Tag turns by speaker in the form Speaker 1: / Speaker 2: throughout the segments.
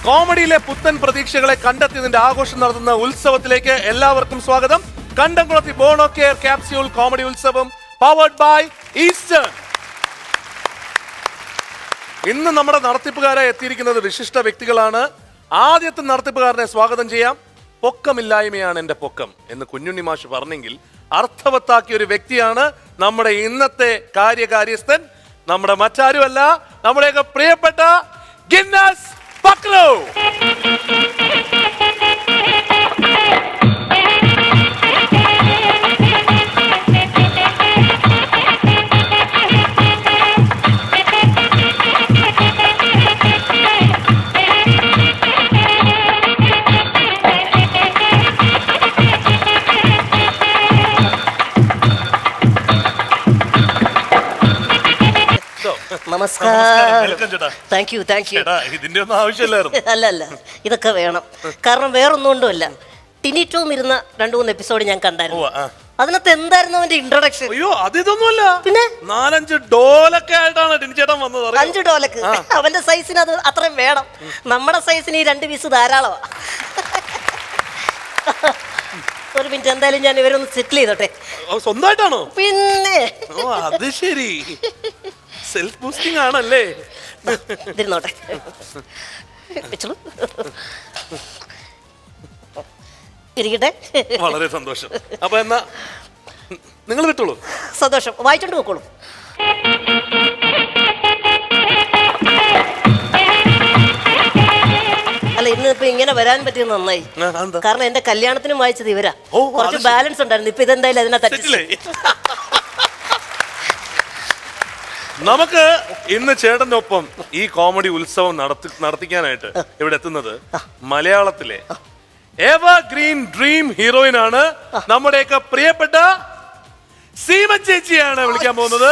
Speaker 1: കോമഡിയിലെ പുത്തൻ പ്രതീക്ഷകളെ കണ്ടെത്തിയതിന്റെ ആഘോഷം നടത്തുന്ന ഉത്സവത്തിലേക്ക് എല്ലാവർക്കും സ്വാഗതം. കണ്ടംകുളത്തി Bono care capsule comedy Utsavam powered by eastern. ഇന്ന് നമ്മുടെ നടത്തിപ്പുകാരായി എത്തിയിരിക്കുന്നത് വിശിഷ്ട വ്യക്തികളാണ്. ആദ്യത്തെ നടത്തിപ്പുകാരനെ സ്വാഗതം ചെയ്യാം. പൊക്കമില്ലായ്മയാണ് എന്റെ പൊക്കം എന്ന് കുഞ്ഞുണ്ണി മാഷ് പറഞ്ഞെങ്കിൽ അർത്ഥവത്താക്കിയ ഒരു വ്യക്തിയാണ് നമ്മുടെ ഇന്നത്തെ കാര്യസ്ഥൻ. നമ്മുടെ മറ്റാരുമല്ല, നമ്മുടെയൊക്കെ പ്രിയപ്പെട്ട ഗിന്നസ് പക്ലു.
Speaker 2: Thank you.
Speaker 1: ഇതിന്റെ ഒന്നും ആവശ്യമില്ലായിരുന്നു.
Speaker 2: അല്ല, ഇതൊക്കെ വേണം. കാരണം വേറൊന്നുകൊണ്ടുമല്ല, ടിനിറ്റോം ഇരുന്ന 2-3 എപ്പിസോഡ് ഞാൻ കണ്ടായിരുന്നു. അതിനകത്ത് എന്തായിരുന്നു അവന്റെ ഇൻട്രൊഡക്ഷൻ?
Speaker 1: അയ്യോ, അതൊന്നുമല്ല.
Speaker 2: പിന്നെ
Speaker 1: 4-5 ഡോലൊക്കെ ആയിട്ടാണ് ടിനിച്ചേട്ടൻ വന്നത്.
Speaker 2: 5 ഡോലക്ക് അവന്റെ സൈസിന് അത് അത്രയും വേണം. നമ്മുടെ സൈസിന് ഈ 2 പീസ് ധാരാളമാ. ഒരു മിനിറ്റ്, എന്തായാലും ഞാൻ ഇവരൊന്ന് സെറ്റിൽ ചെയ്തോട്ടെ.
Speaker 1: സ്വന്തമായിട്ടാണോ?
Speaker 2: പിന്നെ
Speaker 1: അത് ശരി, സെൽഫ് ബൂസ്റ്റിംഗ് ആണല്ലേ.
Speaker 2: ഇരുന്നോട്ടെ. ഇരിക്കട്ടെ.
Speaker 1: വളരെ സന്തോഷം. അപ്പൊ എന്നാ നിങ്ങൾ വിട്ടോളൂ.
Speaker 2: സന്തോഷം. വായിച്ചോണ്ട് പോക്കോളൂ. അല്ല, ഇന്നിപ്പോ ഇങ്ങനെ വരാൻ പറ്റിയത് നന്നായി. കാരണം എന്റെ കല്യാണത്തിനും വായിച്ചത് ഇവരാ. കുറച്ച് ബാലൻസ് ഉണ്ടായിരുന്നു. ഇപ്പൊ ഇതെന്തായാലും അതിനകത്ത്
Speaker 1: നമുക്ക് ഇന്ന് ചേട്ടനൊപ്പം ഈ കോമഡി ഉത്സവം നടത്തിക്കാനായിട്ട് ഇവിടെ എത്തുന്നത് മലയാളത്തിലെ എവർഗ്രീൻ ഡ്രീം ഹീറോയിൻ ആണ്. നമ്മുടെയൊക്കെ പ്രിയപ്പെട്ട സീമ ചേച്ചിയാണ് വിളിക്കാൻ പോകുന്നത്.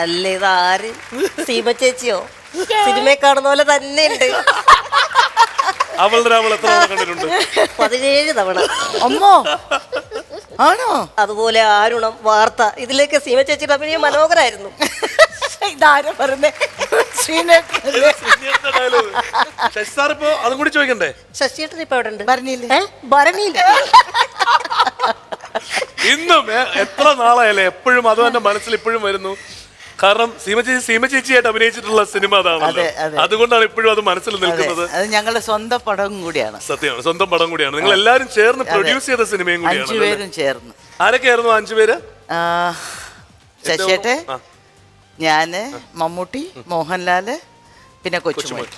Speaker 2: അല്ലേ, ഇതാര്? സീമ ചേച്ചിയോ? സിനിമയെ കാണുന്ന പോലെ തന്നെ ഉണ്ട്. 17 തവണ.
Speaker 3: അമ്മോ, ആണോ?
Speaker 2: അതുപോലെ ആരുണം, വാർത്ത, ഇതിലേക്ക് സീമ ചേച്ചിയുടെ അഭിനയം മനോഹരായിരുന്നു.
Speaker 3: ഇതാരാ പറഞ്ഞേ?
Speaker 1: അതും കൂടി ചോദിക്കണ്ടേ?
Speaker 2: ശശിയേട്ടൻ ഇപ്പൊ എവിടെ ഉണ്ട്?
Speaker 3: ഭരണിയില്ല.
Speaker 1: ഇന്നും എത്ര നാളായല്ലേ, എപ്പോഴും അത് എന്റെ മനസ്സിൽ ഇപ്പോഴും വരുന്നു. കാരണം സീമ ചേച്ചിയായിട്ട് അഭിനയിച്ചിട്ടുള്ള സിനിമ അതാണല്ലോ. അതുകൊണ്ടാണ് ഇപ്പോഴും അത് മനസ്സിൽ നിൽക്കുന്നത്.
Speaker 3: അത് ഞങ്ങളുടെ സ്വന്തം പടം കൂടിയാണ്.
Speaker 1: സത്യമാണ്, സ്വന്തം പടം കൂടിയാണ്. നിങ്ങൾ എല്ലാരും ചേർന്ന് പ്രൊഡ്യൂസ് ചെയ്ത സിനിമയും കൂടിയാണ്.
Speaker 3: 5 പേരും ചേർന്ന്.
Speaker 1: ആരൊക്കെയായിരുന്നു 5 പേര്?
Speaker 3: ശശിയേട്ടെ, ഞാന്, മമ്മൂട്ടി, മോഹൻലാല്, പിന്നെ കൊച്ചുമോൻ.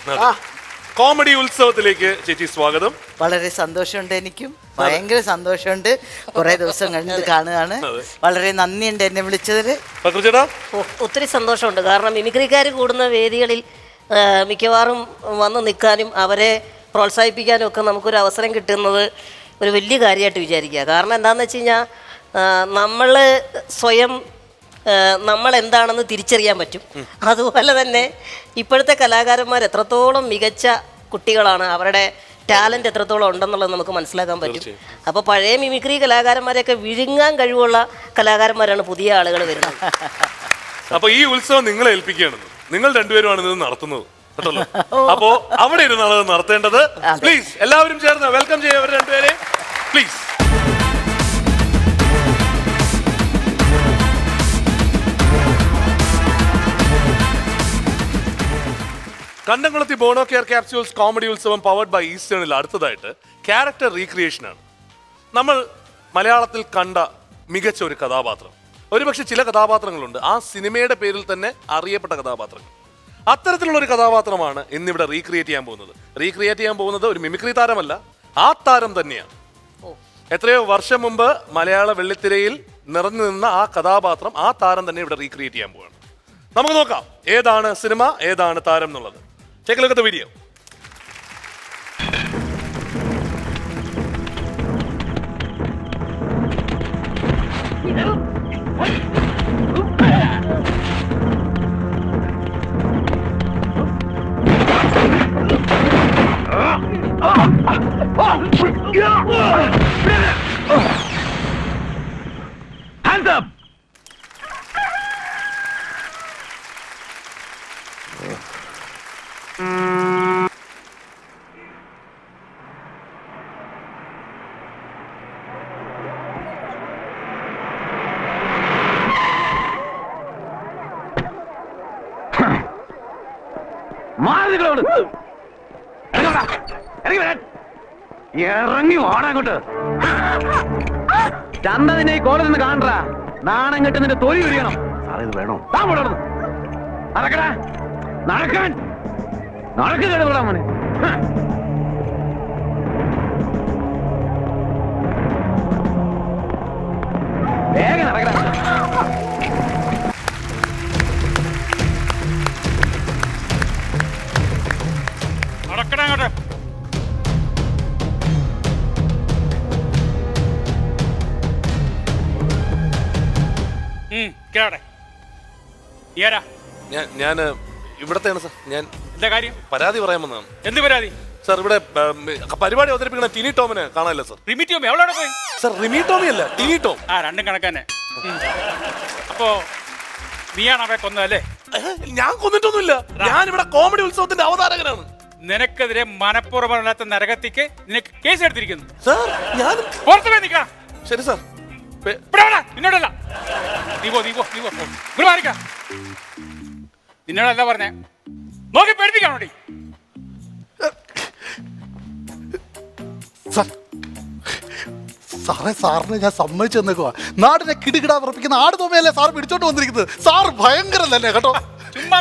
Speaker 1: കോമഡി ഉത്സവത്തിലേക്ക് ചേച്ചി സ്വാഗതം.
Speaker 3: വളരെ സന്തോഷമുണ്ട്. എനിക്കും ഭയങ്കര സന്തോഷമുണ്ട്. കുറെ ദിവസം കഴിഞ്ഞത് കാണുകയാണ്. വളരെ നന്ദിയുണ്ട് എന്നെ വിളിച്ചതിൽ.
Speaker 2: ഒത്തിരി സന്തോഷമുണ്ട്. കാരണം മിമിക്രിക്കാർ കൂടുന്ന വേദികളിൽ മിക്കവാറും വന്ന് നിൽക്കാനും അവരെ പ്രോത്സാഹിപ്പിക്കാനും ഒക്കെ നമുക്കൊരു അവസരം കിട്ടുന്നത് ഒരു വലിയ കാര്യമായിട്ട് വിചാരിക്കുക. കാരണം എന്താണെന്ന് വെച്ച് കഴിഞ്ഞാൽ നമ്മൾ സ്വയം നമ്മൾ എന്താണെന്ന് തിരിച്ചറിയാൻ പറ്റും. അതുപോലെ തന്നെ ഇപ്പോഴത്തെ കലാകാരന്മാർ എത്രത്തോളം മികച്ച കുട്ടികളാണ്, അവരുടെ ടാലൻറ്റ് എത്രത്തോളം ഉണ്ടെന്നുള്ളത് നമുക്ക് മനസ്സിലാക്കാൻ പറ്റും. അപ്പോൾ പഴയ മിമിക്രി കലാകാരന്മാരെയൊക്കെ വിഴുങ്ങാൻ കഴിവുള്ള കലാകാരന്മാരാണ് പുതിയ ആളുകൾ വരുന്നത്.
Speaker 1: അപ്പോൾ ഈ ഉത്സവം നിങ്ങളെ ഏൽപ്പിക്കുകയാണ്. നിങ്ങൾ രണ്ടുപേരുമാണ് ഇത് നടത്തുന്നത് കേട്ടല്ലോ. അപ്പോൾ അവിടെ ഇരുന്നാണ് അത് നടത്തേണ്ടത്. പ്ലീസ് എല്ലാവരും ചേർന്ന് വെൽക്കം ചെയ്യാം അവർ രണ്ടുപേരെ പ്ലീസ്. കണ്ടംകുളത്തി Bono care capsules comedy Utsavam powered by ഈസ്റ്റേണിൽ അടുത്തതായിട്ട് ക്യാരക്ടർ റീക്രിയേഷനാണ്. നമ്മൾ മലയാളത്തിൽ കണ്ട മികച്ച ഒരു കഥാപാത്രം, ഒരുപക്ഷെ ചില കഥാപാത്രങ്ങളുണ്ട് ആ സിനിമയുടെ പേരിൽ തന്നെ അറിയപ്പെട്ട കഥാപാത്രങ്ങൾ. അത്തരത്തിലുള്ള ഒരു കഥാപാത്രമാണ് ഇന്നിവിടെ റീക്രിയേറ്റ് ചെയ്യാൻ പോകുന്നത്. ഒരു മിമിക്രി താരമല്ല, ആ താരം തന്നെയാണ്. എത്രയോ വർഷം മുമ്പ് മലയാള വെള്ളിത്തിരയിൽ നിറഞ്ഞു നിന്ന ആ കഥാപാത്രം, ആ താരം തന്നെ ഇവിടെ റീക്രിയേറ്റ് ചെയ്യാൻ പോവുകയാണ്. നമുക്ക് നോക്കാം ഏതാണ് സിനിമ, ഏതാണ് താരം എന്നുള്ളത്. Take a look at the video.
Speaker 4: Hands up! മാറികളോട് ഇറങ്ങി ഓടാങ്ങോട്ട്. ചന്ത നിന്നെ ഈ കോളേജിൽ നിന്ന് കാണണ്ട. നാണം കെട്ട് നിന്റെ തൊലി ഉരിയണം. സാറേ ഇത് വേണോ? നടക്കടാ, നടക്കാൻ നടക്ക് കേടുകൂടാ മോനെ. വേഗം നടക്കടാ. നടക്കടാ അങ്ങോട്ട്. കേടെ
Speaker 1: ഞാൻ ഇവിടത്തെയാണ് സാർ. ഞാൻ
Speaker 4: എന്താ കാര്യം?
Speaker 1: പരാതി പറയാൻ വന്നതാണ്.
Speaker 4: എന്ത് പരാതി?
Speaker 1: സാർ ഇവിടെ പരിപാടി അവതരിപ്പിക്കുന്ന ടിനി ടോമിനെ കാണാനില്ല സാർ.
Speaker 4: റിമി ടോമി എവിടെ പോയി?
Speaker 1: സാർ റിമി ടോമി അല്ല, ടിനി ടോം.
Speaker 4: ആ, രണ്ടും കണക്കന്നെ. അപ്പോ നീയാണ് അവയെ കൊന്നതല്ലേ?
Speaker 1: ഞാൻ കൊന്നിട്ടൊന്നുമില്ല. ഞാൻ ഇവിടെ കോമഡി ഉത്സവത്തിന്റെ അവതാരകനാണ്.
Speaker 4: നിനക്കെതിരെ മനഃപൂർവ്വമല്ലാത്ത നരകത്തിക്ക് നിനക്ക് കേസ് എടുത്തിരിക്കുന്നു.
Speaker 1: സാർ ഞാൻ
Speaker 4: പുറത്തു പോയി നിൽക്കണം.
Speaker 1: ശരി സാർ.
Speaker 4: നിന്നോടല്ല. നീ പോ മാറിക്ക. നിന്നോടല്ല പറഞ്ഞേ. നോക്കി പേടിപ്പിക്കാണോടി?
Speaker 5: സാറേ, സാറിന് ഞാൻ സമ്മതിച്ചു തന്നേക്കുവാ. നാടിനെ കിടുകിടാ ഉറപ്പിക്കുന്ന ആട് തോമയല്ലേ സാർ പിടിച്ചോണ്ട് വന്നിരിക്കുന്നത്. സാർ ഭയങ്കരം തന്നെ കേട്ടോ.
Speaker 4: ചുമ്മാ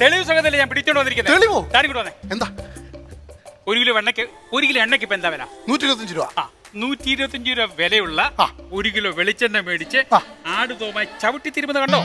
Speaker 4: തെളിവ് സഹതല്ലേ ഞാൻ പിടിച്ചോണ്ട് വന്നിരിക്കുന്നത്.
Speaker 5: തെളിവോ?
Speaker 4: താനിങ്ങോട്ട് വന്നേ.
Speaker 5: എന്താ?
Speaker 4: 1 കിലോ എണ്ണയ്ക്ക് ഇപ്പൊ എന്താ വില?
Speaker 5: 125 രൂപ.
Speaker 4: 125 രൂപ വിലയുള്ള 1 കിലോ വെളിച്ചെണ്ണ മേടിച്ച് ആട് തോമായി ചവിട്ടി തിരുമുന്നത് കണ്ടോ?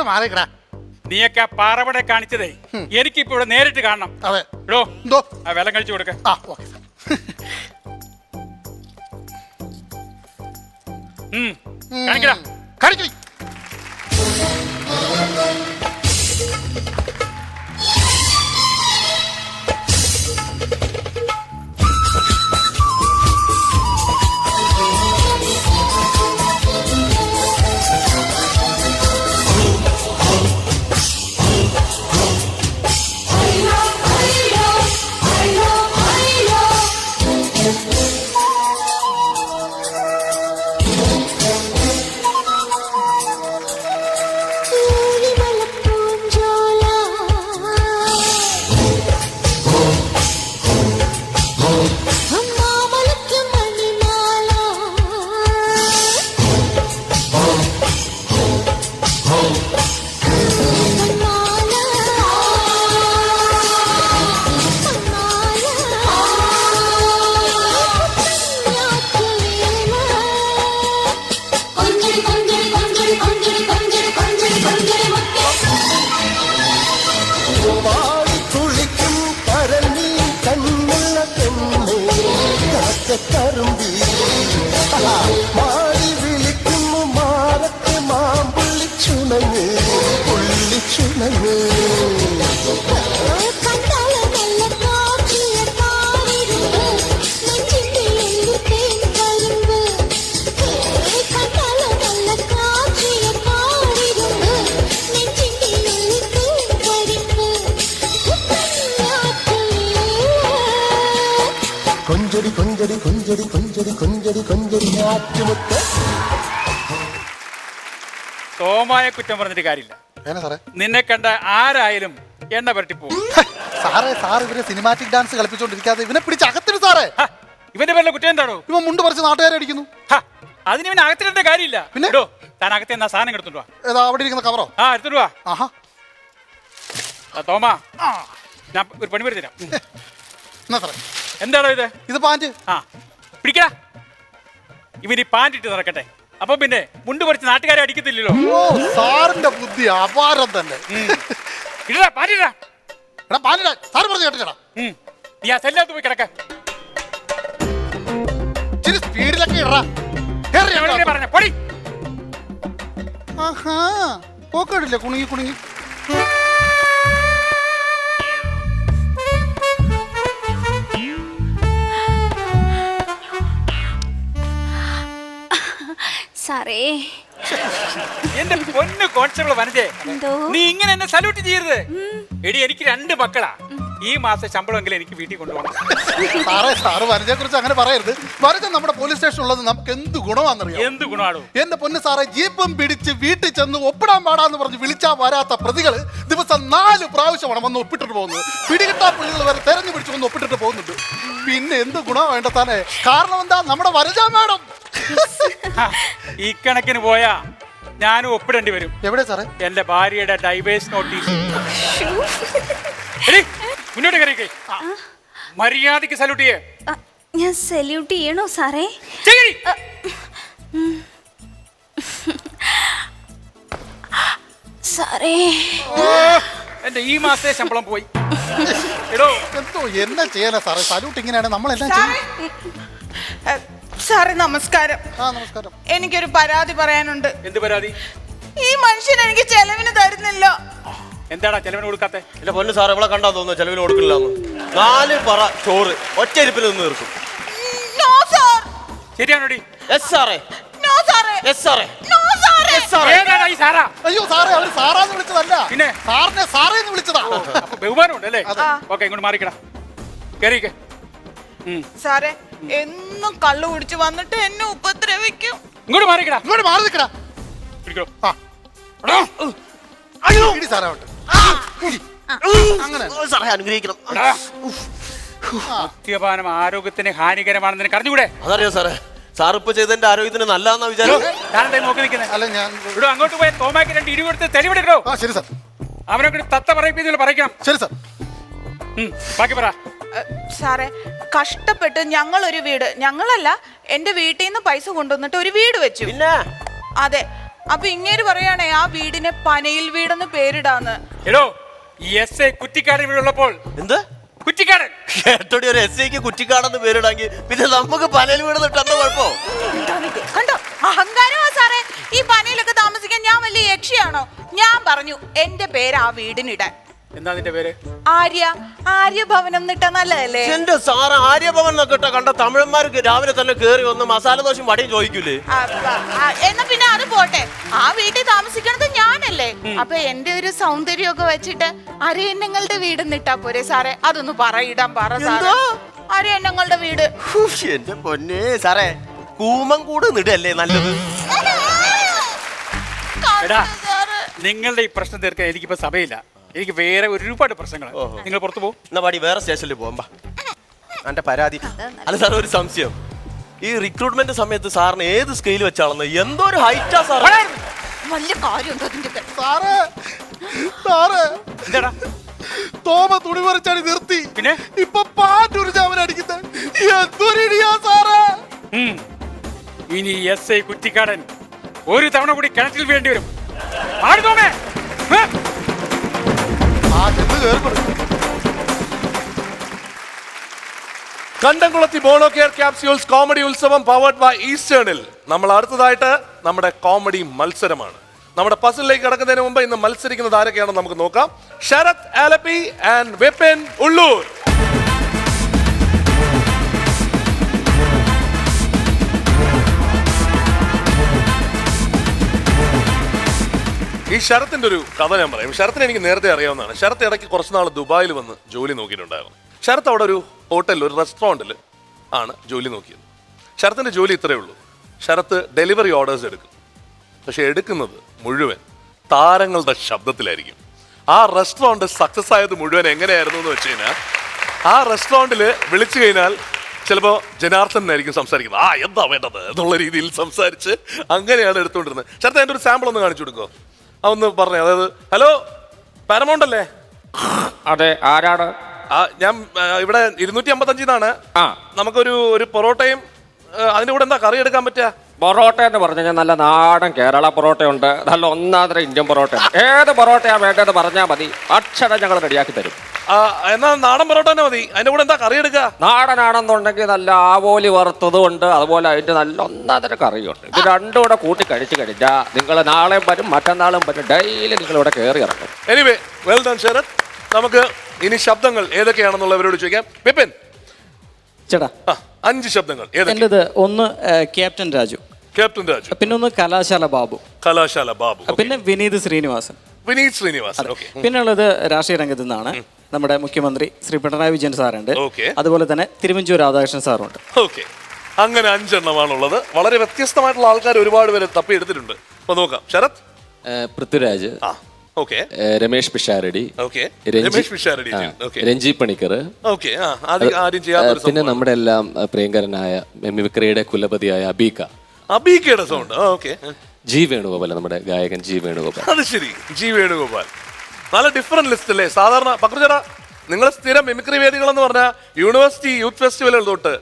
Speaker 5: മാറിക്കടാ.
Speaker 4: നീയൊക്കെ ആ പാറവടെ കാണിച്ചതേ എനിക്കിപ്പോ ഇവിടെ നേരിട്ട് കാണണം.
Speaker 5: അതെ.
Speaker 4: എടോ, ആ വെള്ളം കഴിച്ചു കൊടുക്ക. കാണിക്കടാ.
Speaker 5: കാണിക്കേ. കൊഞ്ചടി കൊഞ്ചടി കൊഞ്ചടി കൊഞ്ചടി കൊഞ്ചടി കൊഞ്ചടി ആറ്റുമുത്ത്.
Speaker 4: തോമായ കുറ്റം പറഞ്ഞിട്ട് കാര്യമില്ല. നിന്നെ കണ്ട ആരായാലും എണ്ണ പരട്ടി പോകും.
Speaker 5: സാറേ, സാർ ഇവരെ സിനിമാറ്റിക് ഡാൻസ് കളിപ്പിച്ചോണ്ടിരിക്കാതെ ഇവനെ പിടിച്ച് അകത്തിട്ട് സാറേ.
Speaker 4: ഇവന്റെ പേരിലെ കുറ്റം എന്താണോ?
Speaker 5: ഇവൻ മുണ്ട് പറിച്ച് നാട്ടുകാരെ അടിക്കുന്നു.
Speaker 4: അതിന് ഇവൻ അകത്തിടേണ്ട കാര്യമില്ല.
Speaker 5: പിന്നെ
Speaker 4: താൻ അകത്തെ എന്നാ സാധനം എടുത്തോണ്ട് വാ.
Speaker 5: ഏതാ അവിടെ ഇരിക്കുന്ന കവറോ?
Speaker 4: എടുത്തോണ്ട് വാ. തോമാ, ഞാൻ ഒരു പണി വരുത്തരാം.
Speaker 5: എന്നാ സാറേ.
Speaker 6: എന്താണോ ഇത്?
Speaker 5: ഇത് പാൻറ്.
Speaker 6: ആ പിടിക്കടാ. ഇവന് പാൻറ് ഇട്ട് നടക്കട്ടെ. അപ്പൊ പിന്നെ മുണ്ട് കുറച്ച് നാട്ടുകാരെ അടിക്കത്തില്ലല്ലോ.
Speaker 5: ഓ സാറിന്റെ ബുദ്ധി അപാരം തന്നെ.
Speaker 6: ഇടാ പാൻറിടാ.
Speaker 5: എടാ പാൻറ് സാറ് പറഞ്ഞു കേട്ടോ.
Speaker 6: നീ ആ സെല്ലകത്ത് പോയി കിടക്ക.
Speaker 5: ഇച്ചിരി സ്പീഡിലൊക്കെ ഇടാ.
Speaker 6: പറഞ്ഞ പൊടി.
Speaker 5: ആഹാ പോക്കടില്ലേ കുണുങ്ങി കുണുങ്ങി.
Speaker 7: സാറേ
Speaker 6: എന്റെ പൊന്നു കോൺസ്റ്റബിൾ വനജേ,
Speaker 7: എന്തോ?
Speaker 6: നീ ഇങ്ങനെ എന്നെ സല്യൂട്ട് ചെയ്യരുത്. എടി എനിക്ക് 2 മക്കളാ. ഈ മാസം ശമ്പളമെങ്കിലും എനിക്ക് വീട്ടിൽ കൊണ്ടുപോകണം.
Speaker 5: സാറേ സാറ് വനജയെ കുറിച്ച് അങ്ങനെ പറയരുത്. വനജ നമ്മുടെ പോലീസ് സ്റ്റേഷൻ ഉള്ളത് നമുക്ക് എന്ത് ഗുണമാണെന്നറിയാം.
Speaker 6: എന്ത് ഗുണമാണോ?
Speaker 5: എന്റെ പൊന്ന് സാറേ, ജീപ്പും പിടിച്ച് വീട്ടിൽ ചെന്ന് ഒപ്പിടാൻ പാടാന്ന് പറഞ്ഞ് വിളിച്ചാ വരാത്ത പ്രതികൾ ദിവസം 4 പ്രാവശ്യമാണ് വന്ന് ഒപ്പിട്ടിട്ട് പോകുന്നത്. പിടികിട്ടാ പുള്ളികൾ വരെ തെരഞ്ഞു പിടിച്ച് വന്ന് ഒപ്പിട്ടിട്ട് പോകുന്നുണ്ട്. പിന്നെ എന്ത് ഗുണം വേണ്ട താനേ? കാരണം എന്താ, നമ്മുടെ വനജ മാഡം
Speaker 6: ഈ കണക്കിന് പോയാ ഞാനും ഒപ്പിടേണ്ടി വരും.
Speaker 5: എവിടെ സാറേ?
Speaker 6: എന്റെ ഭാര്യയുടെ ഡൈവേഴ്സ് നോട്ടീസ്. മുന്നോട്ട് കയറിക്കേ. മര്യാദക്ക് സല്യൂട്ട് ചെയ്യേ.
Speaker 7: ഞാൻ സല്യൂട്ട് ചെയ്യണോ സാറേ? സാറേ
Speaker 6: എന്റെ ഈ മാസത്തെ ശമ്പളം പോയി. എടോ
Speaker 5: എന്തോ എന്നാ ചെയ്യാനാ സാറേ? സല്യൂട്ട് ഇങ്ങനെയാണ് നമ്മൾ എന്നാ ചെയ്യും?
Speaker 8: സാറേ നമസ്കാരം.
Speaker 5: ആ നമസ്കാരം.
Speaker 8: എനിക്കൊരു പരാതി പറയാനുണ്ട്.
Speaker 6: എന്ത് പരാതി?
Speaker 8: ഈ മനുഷ്യൻ എനിക്ക് ചെലവിന് തരുന്നില്ല.
Speaker 6: എന്താടാ ചെലവിന് കൊടുക്കാത്തെ?
Speaker 9: എന്റെ പൊന്ന് സാർ ഇവിടെ കണ്ടാ തോന്നുന്നു ചെലവിന് കൊടുക്കില്ല. 4 പറ ചോറ് ഒറ്റ ഇരിപ്പിൽ നിന്ന് തീർക്കും.
Speaker 8: No sir.
Speaker 6: ശരിയാണോടി?
Speaker 9: യെസ് സാറേ.
Speaker 8: നോ സാറേ.
Speaker 9: യെസ് സാറേ.
Speaker 8: നോ സാറേ.
Speaker 9: യെസ് സാറേ.
Speaker 6: ഏതാടാ ഈ സാറാ?
Speaker 5: അയ്യോ സാറേ, അവര് സാറാന്ന് വിളിച്ചതല്ല,
Speaker 6: പിന്നെ
Speaker 5: സാറിനെ സാറേ എന്ന് വിളിച്ചതാ.
Speaker 6: അപ്പൊ ബഹുമാനമുണ്ട് അല്ലേ?
Speaker 8: ആ.
Speaker 6: ഓക്കെ, ഇങ്ങോട്ട് മാറിക്കടാ. കേറിക്കേ.
Speaker 8: സാറേ എന്നും കള്ളു കുടിച്ച് വന്നിട്ട് എന്നെ ഉപദ്രവിക്കും.
Speaker 6: ഇങ്ങോട്ട് മാറിക്കടാ.
Speaker 5: ഇങ്ങോട്ട് മാറി നിൽക്കടാ.
Speaker 6: പിടിക്കോ.
Speaker 5: ആ. അയ്യോ ഇടി സാറേ അങ്ങോട്ട്. അങ്ങനെ
Speaker 9: സാറേ അനുഗ്രഹിക്കണം.
Speaker 6: മദ്യപാനം ആരോഗ്യത്തിന് ഹാനികരമാണെന്ന് നിനക്ക് അറിഞ്ഞുകൂടെ?
Speaker 9: അതറിയോ സാറേ? സാർ ഇപ്പൊ ചെയ്തെന്റെ ആരോഗ്യത്തിന് നല്ലതാന്നാ വിചാരം.
Speaker 6: ഞാനെന്താ നോക്കി നിൽക്കുന്നത്?
Speaker 5: അല്ല ഞാൻ
Speaker 6: ഇവിടെ അങ്ങോട്ട് പോയ തോമാക്ക് 2 ഇടി കൊടുത്ത് തെളിവെടുക്കോ.
Speaker 5: ആ ശരി സാർ.
Speaker 6: അവനെ കൂടി തത്ത പറയിപ്പിന്നില്ല പറയിക്കണം.
Speaker 5: ശരി സാർ.
Speaker 6: ബാക്കി പറ.
Speaker 8: സാറേ കഷ്ടപ്പെട്ട് ഞങ്ങളൊരു വീട്, ഞങ്ങളല്ല എന്റെ വീട്ടിൽ നിന്ന് പൈസ കൊണ്ടുവന്നിട്ട് ഒരു വീട് വെച്ചു.
Speaker 9: പിന്നെ
Speaker 8: അതെ, അപ്പൊ ഇങ്ങേര് പറയാണേ ആ വീടിനെ പനയിൽ വീടെന്ന് പേരിടാന്ന്.
Speaker 6: എടോ ഈ എസ് കുറ്റിക്കാടൻ ഇവിടെ ഉള്ളപ്പോൾ
Speaker 9: എന്ത്
Speaker 6: കുറ്റിക്കാടൻ
Speaker 9: കേട്ടോടി ഒരു എസ് ഐക്ക് കുറ്റിക്കാടെന്ന് പേരിടാങ്കി പിന്നെ നമുക്ക് പനയിൽ വീട് നിട്ടെന്താ കുഴപ്പോ?
Speaker 8: കണ്ടോ അഹങ്കാരമാ സാറേ. ഈ പനയിലൊക്കെ താമസിക്കാൻ ഞാൻ വലിയ യക്ഷിയാണോ? ഞാൻ പറഞ്ഞു എന്റെ പേര് ആ വീടിനിടാൻ.
Speaker 6: എന്താ നിന്റെ പേര്?
Speaker 8: ആര്യഭവനം എന്നിട്ട നല്ലതല്ലേ?
Speaker 9: എന്റെ സാറ് ആര്യഭവൻ എന്നൊക്കെ കണ്ട തമിഴന്മാർക്ക് രാവിലെ തന്നെ കേറി വന്ന് മസാല ദോശയും വടയും ചോദിക്കൂലേ?
Speaker 8: എന്നാ പിന്നെ അത് പോട്ടെ. ആ വീട്ടിൽ താമസിക്കണത് ഞാനല്ലേ? അപ്പൊ എന്റെ ഒരു സൗന്ദര്യമൊക്കെ വെച്ചിട്ട് അരയന്നങ്ങളുടെ വീട് നിട്ടാ പോരെ സാറേ? അതൊന്ന് പറയിടാൻ പറ സാറേ. അരയന്നങ്ങളുടെ വീട്.
Speaker 9: എന്റെ പൊന്നേ സാറേ, കൂമങ്കൂട് നിടല്ലേ നല്ലത്.
Speaker 6: എടാ നിങ്ങളുടെ ഈ പ്രശ്നം തീർക്കാൻ എനിക്കിപ്പോ സമയമില്ല. എനിക്ക് വേറെ ഒരുപാട് പ്രശ്നങ്ങൾ. നിങ്ങൾ പുറത്തു പോകും.
Speaker 9: എന്നാ പാടി വേറെ സ്റ്റേഷനിൽ പോകുമ്പോ എന്റെ പരാതി. അല്ല സാർ, ഒരു സംശയം. ഈ റിക്രൂട്ട്മെന്റ് സമയത്ത് സാറിന് ഏത് സ്കെയിൽ വെച്ചാണെന്ന് എന്തോ ഒരു ഹൈറ്റാ സാർ.
Speaker 8: വലിയ കാര്യമുണ്ടോ അതിന്റെ?
Speaker 5: സാറേ സാറേ
Speaker 6: എന്താടാ
Speaker 5: തോമ തുണി പറിച്ചാടി നിർത്തി.
Speaker 6: പിന്നെ
Speaker 5: ഇപ്പൊ പാറ്റൂരിച്ച് അവനടിക്കുന്നത് എന്തൊരിടിയാ സാറേ.
Speaker 6: ഇനി എസ് ഐ കുറ്റിക്കാടൻ ഒരു തവണ കൂടി കിണറ്റിൽ വേണ്ടി വരും. ആടുതോമേ
Speaker 1: കണ്ടംകുളത്തി Bono care capsules comedy Utsavam powered by ഈസ്റ്റേണിൽ നമ്മൾ അടുത്തതായിട്ട് നമ്മുടെ കോമഡി മത്സരമാണ്. നമ്മുടെ പസിലേക്ക് കടക്കുന്നതിന് മുമ്പ് ഇന്ന് മത്സരിക്കുന്നത് ആരൊക്കെയാണെന്ന് നമുക്ക് നോക്കാം. ശരത് ആലപ്പി ആൻഡ് വിപിൻ ഉള്ളൂർ. ഈ ശരത്തിന്റെ ഒരു കഥ ഞാൻ പറയും. ശരത്തിനെ എനിക്ക് നേരത്തെ അറിയാവുന്നതാണ്. ശരത്ത് ഇടയ്ക്ക് കുറച്ച് നാൾ ദുബായിൽ വന്ന് ജോലി നോക്കിയിട്ടുണ്ടായിരുന്നു. ശരത്ത് അവിടെ ഒരു ഹോട്ടലിൽ, ഒരു റെസ്റ്റോറൻറ്റിൽ ആണ് ജോലി നോക്കിയത്. ശരത്തിന്റെ ജോലി ഇത്രയേ ഉള്ളൂ. ശരത്ത് ഡെലിവറി ഓർഡേഴ്സ് എടുക്കും. പക്ഷെ എടുക്കുന്നത് മുഴുവൻ താരങ്ങളുടെ ശബ്ദത്തിലായിരിക്കും. ആ റെസ്റ്റോറൻറ്റ് സക്സസ് ആയത് മുഴുവൻ എങ്ങനെയായിരുന്നു എന്ന് വെച്ച് കഴിഞ്ഞാൽ, ആ റെസ്റ്റോറൻറ്റിൽ വിളിച്ചു കഴിഞ്ഞാൽ ചിലപ്പോൾ ജനാർദ്ദനായിരിക്കും സംസാരിക്കുന്നത്. ആ എന്താ വേണ്ടത് എന്നുള്ള രീതിയിൽ സംസാരിച്ച് അങ്ങനെയാണ് എടുത്തുകൊണ്ടിരുന്നത്. ശരത്ത് എൻ്റെ ഒരു സാമ്പിൾ ഒന്ന് കാണിച്ചു കൊടുക്കുമോ? അതൊന്ന് പറഞ്ഞേ. അതായത് ഹലോ പാരമൗണ്ട് അല്ലേ?
Speaker 10: അതെ, ആരാണ്?
Speaker 1: ഞാൻ ഇവിടെ 255
Speaker 6: ആ
Speaker 1: നമുക്കൊരു പൊറോട്ടയും അതിന്റെ കൂടെ എന്താ കറി എടുക്കാൻ പറ്റുക?
Speaker 6: പൊറോട്ട എന്ന് പറഞ്ഞു കഴിഞ്ഞാൽ നല്ല നാടൻ കേരള പൊറോട്ടയുണ്ട്, നല്ല ഒന്നാന്തര ഇന്ത്യൻ പൊറോട്ട. ഏത് പൊറോട്ടയാ വേണ്ടത് പറഞ്ഞാൽ മതി, അക്ഷരം ഞങ്ങൾ റെഡിയാക്കി തരും.
Speaker 1: എന്നാ നാടൻ പൊറോട്ട തന്നെ മതി. അതിന്റെ കൂടെ എന്താ കറി എടുക്കുക?
Speaker 6: നാടനാണെന്നുണ്ടെങ്കിൽ നല്ല ആവോലി വറുത്തതും ഉണ്ട്, അതുപോലെ അതിന്റെ നല്ല ഒന്നാന്തര കറിയുണ്ട്. ഇത് രണ്ടും കൂടെ കൂട്ടി കഴിച്ചു കഴിഞ്ഞാൽ നിങ്ങൾ നാളെയും വരും മറ്റന്നാളും വരും, ഡെയിലി നിങ്ങൾ ഇവിടെ കയറി ഇറങ്ങും.
Speaker 1: Anyway well done Sarath. നമുക്ക് ഇനി ശബ്ദങ്ങൾ ഏതൊക്കെയാണെന്നുള്ളവരോട് ചോദിക്കാം. വിപിൻ
Speaker 10: ചേട്ടാ
Speaker 1: 5 ശബ്ദങ്ങൾ
Speaker 10: എന്റേത് ഒന്ന് ക്യാപ്റ്റൻ രാജു,
Speaker 1: ക്യാപ്റ്റൻ രാജു,
Speaker 10: പിന്നെ ഒന്ന് കലാശാല ബാബു,
Speaker 1: കലാശാല ബാബു,
Speaker 10: പിന്നെ വിനീത് ശ്രീനിവാസൻ,
Speaker 1: വിനീത് ശ്രീനിവാസൻ.
Speaker 10: പിന്നെ ഉള്ളത് രാഷ്ട്രീയ രംഗത്ത് നിന്നാണ് നമ്മുടെ മുഖ്യമന്ത്രി ശ്രീ പിണറായി വിജയൻ സാറുണ്ട്, അതുപോലെ തന്നെ തിരുവഞ്ചൂർ രാധാകൃഷ്ണൻ സാറുണ്ട്.
Speaker 1: ഓക്കെ, അങ്ങനെ 5 എണ്ണമാണുള്ളത്. വളരെ വ്യത്യസ്തമായിട്ടുള്ള ആൾക്കാർ ഒരുപാട് പേര് തപ്പിയെടുത്തിട്ടുണ്ട്. അപ്പൊ നോക്കാം. ശരത്
Speaker 11: പൃഥ്വിരാജ്, രമേഷ് പിഷാരടി, രഞ്ജി പണിക്കർ,
Speaker 1: പിന്നെ
Speaker 11: നമ്മുടെ എല്ലാം പ്രിയങ്കരനായ മിമിക്രിയുടെ കുലപതിയായ
Speaker 1: അബീക്കയുടെ സൗണ്ട്.
Speaker 11: ജി വേണുഗോപാൽ, നമ്മുടെ ഗായകൻ ജി വേണുഗോപാൽ.
Speaker 1: അത് ശരി, ജി വേണുഗോപാൽ. നല്ല ഡിഫറെന്റ് ലിസ്റ്റ് അല്ലേ? സാധാരണ പക്രുചേട്ടാ നിങ്ങൾ സ്ഥിരം മിമിക്രി വേദികൾ എന്ന് പറഞ്ഞാൽ യൂണിവേഴ്സിറ്റി യൂത്ത് ഫെസ്റ്റിവലുകൾ തൊട്ട്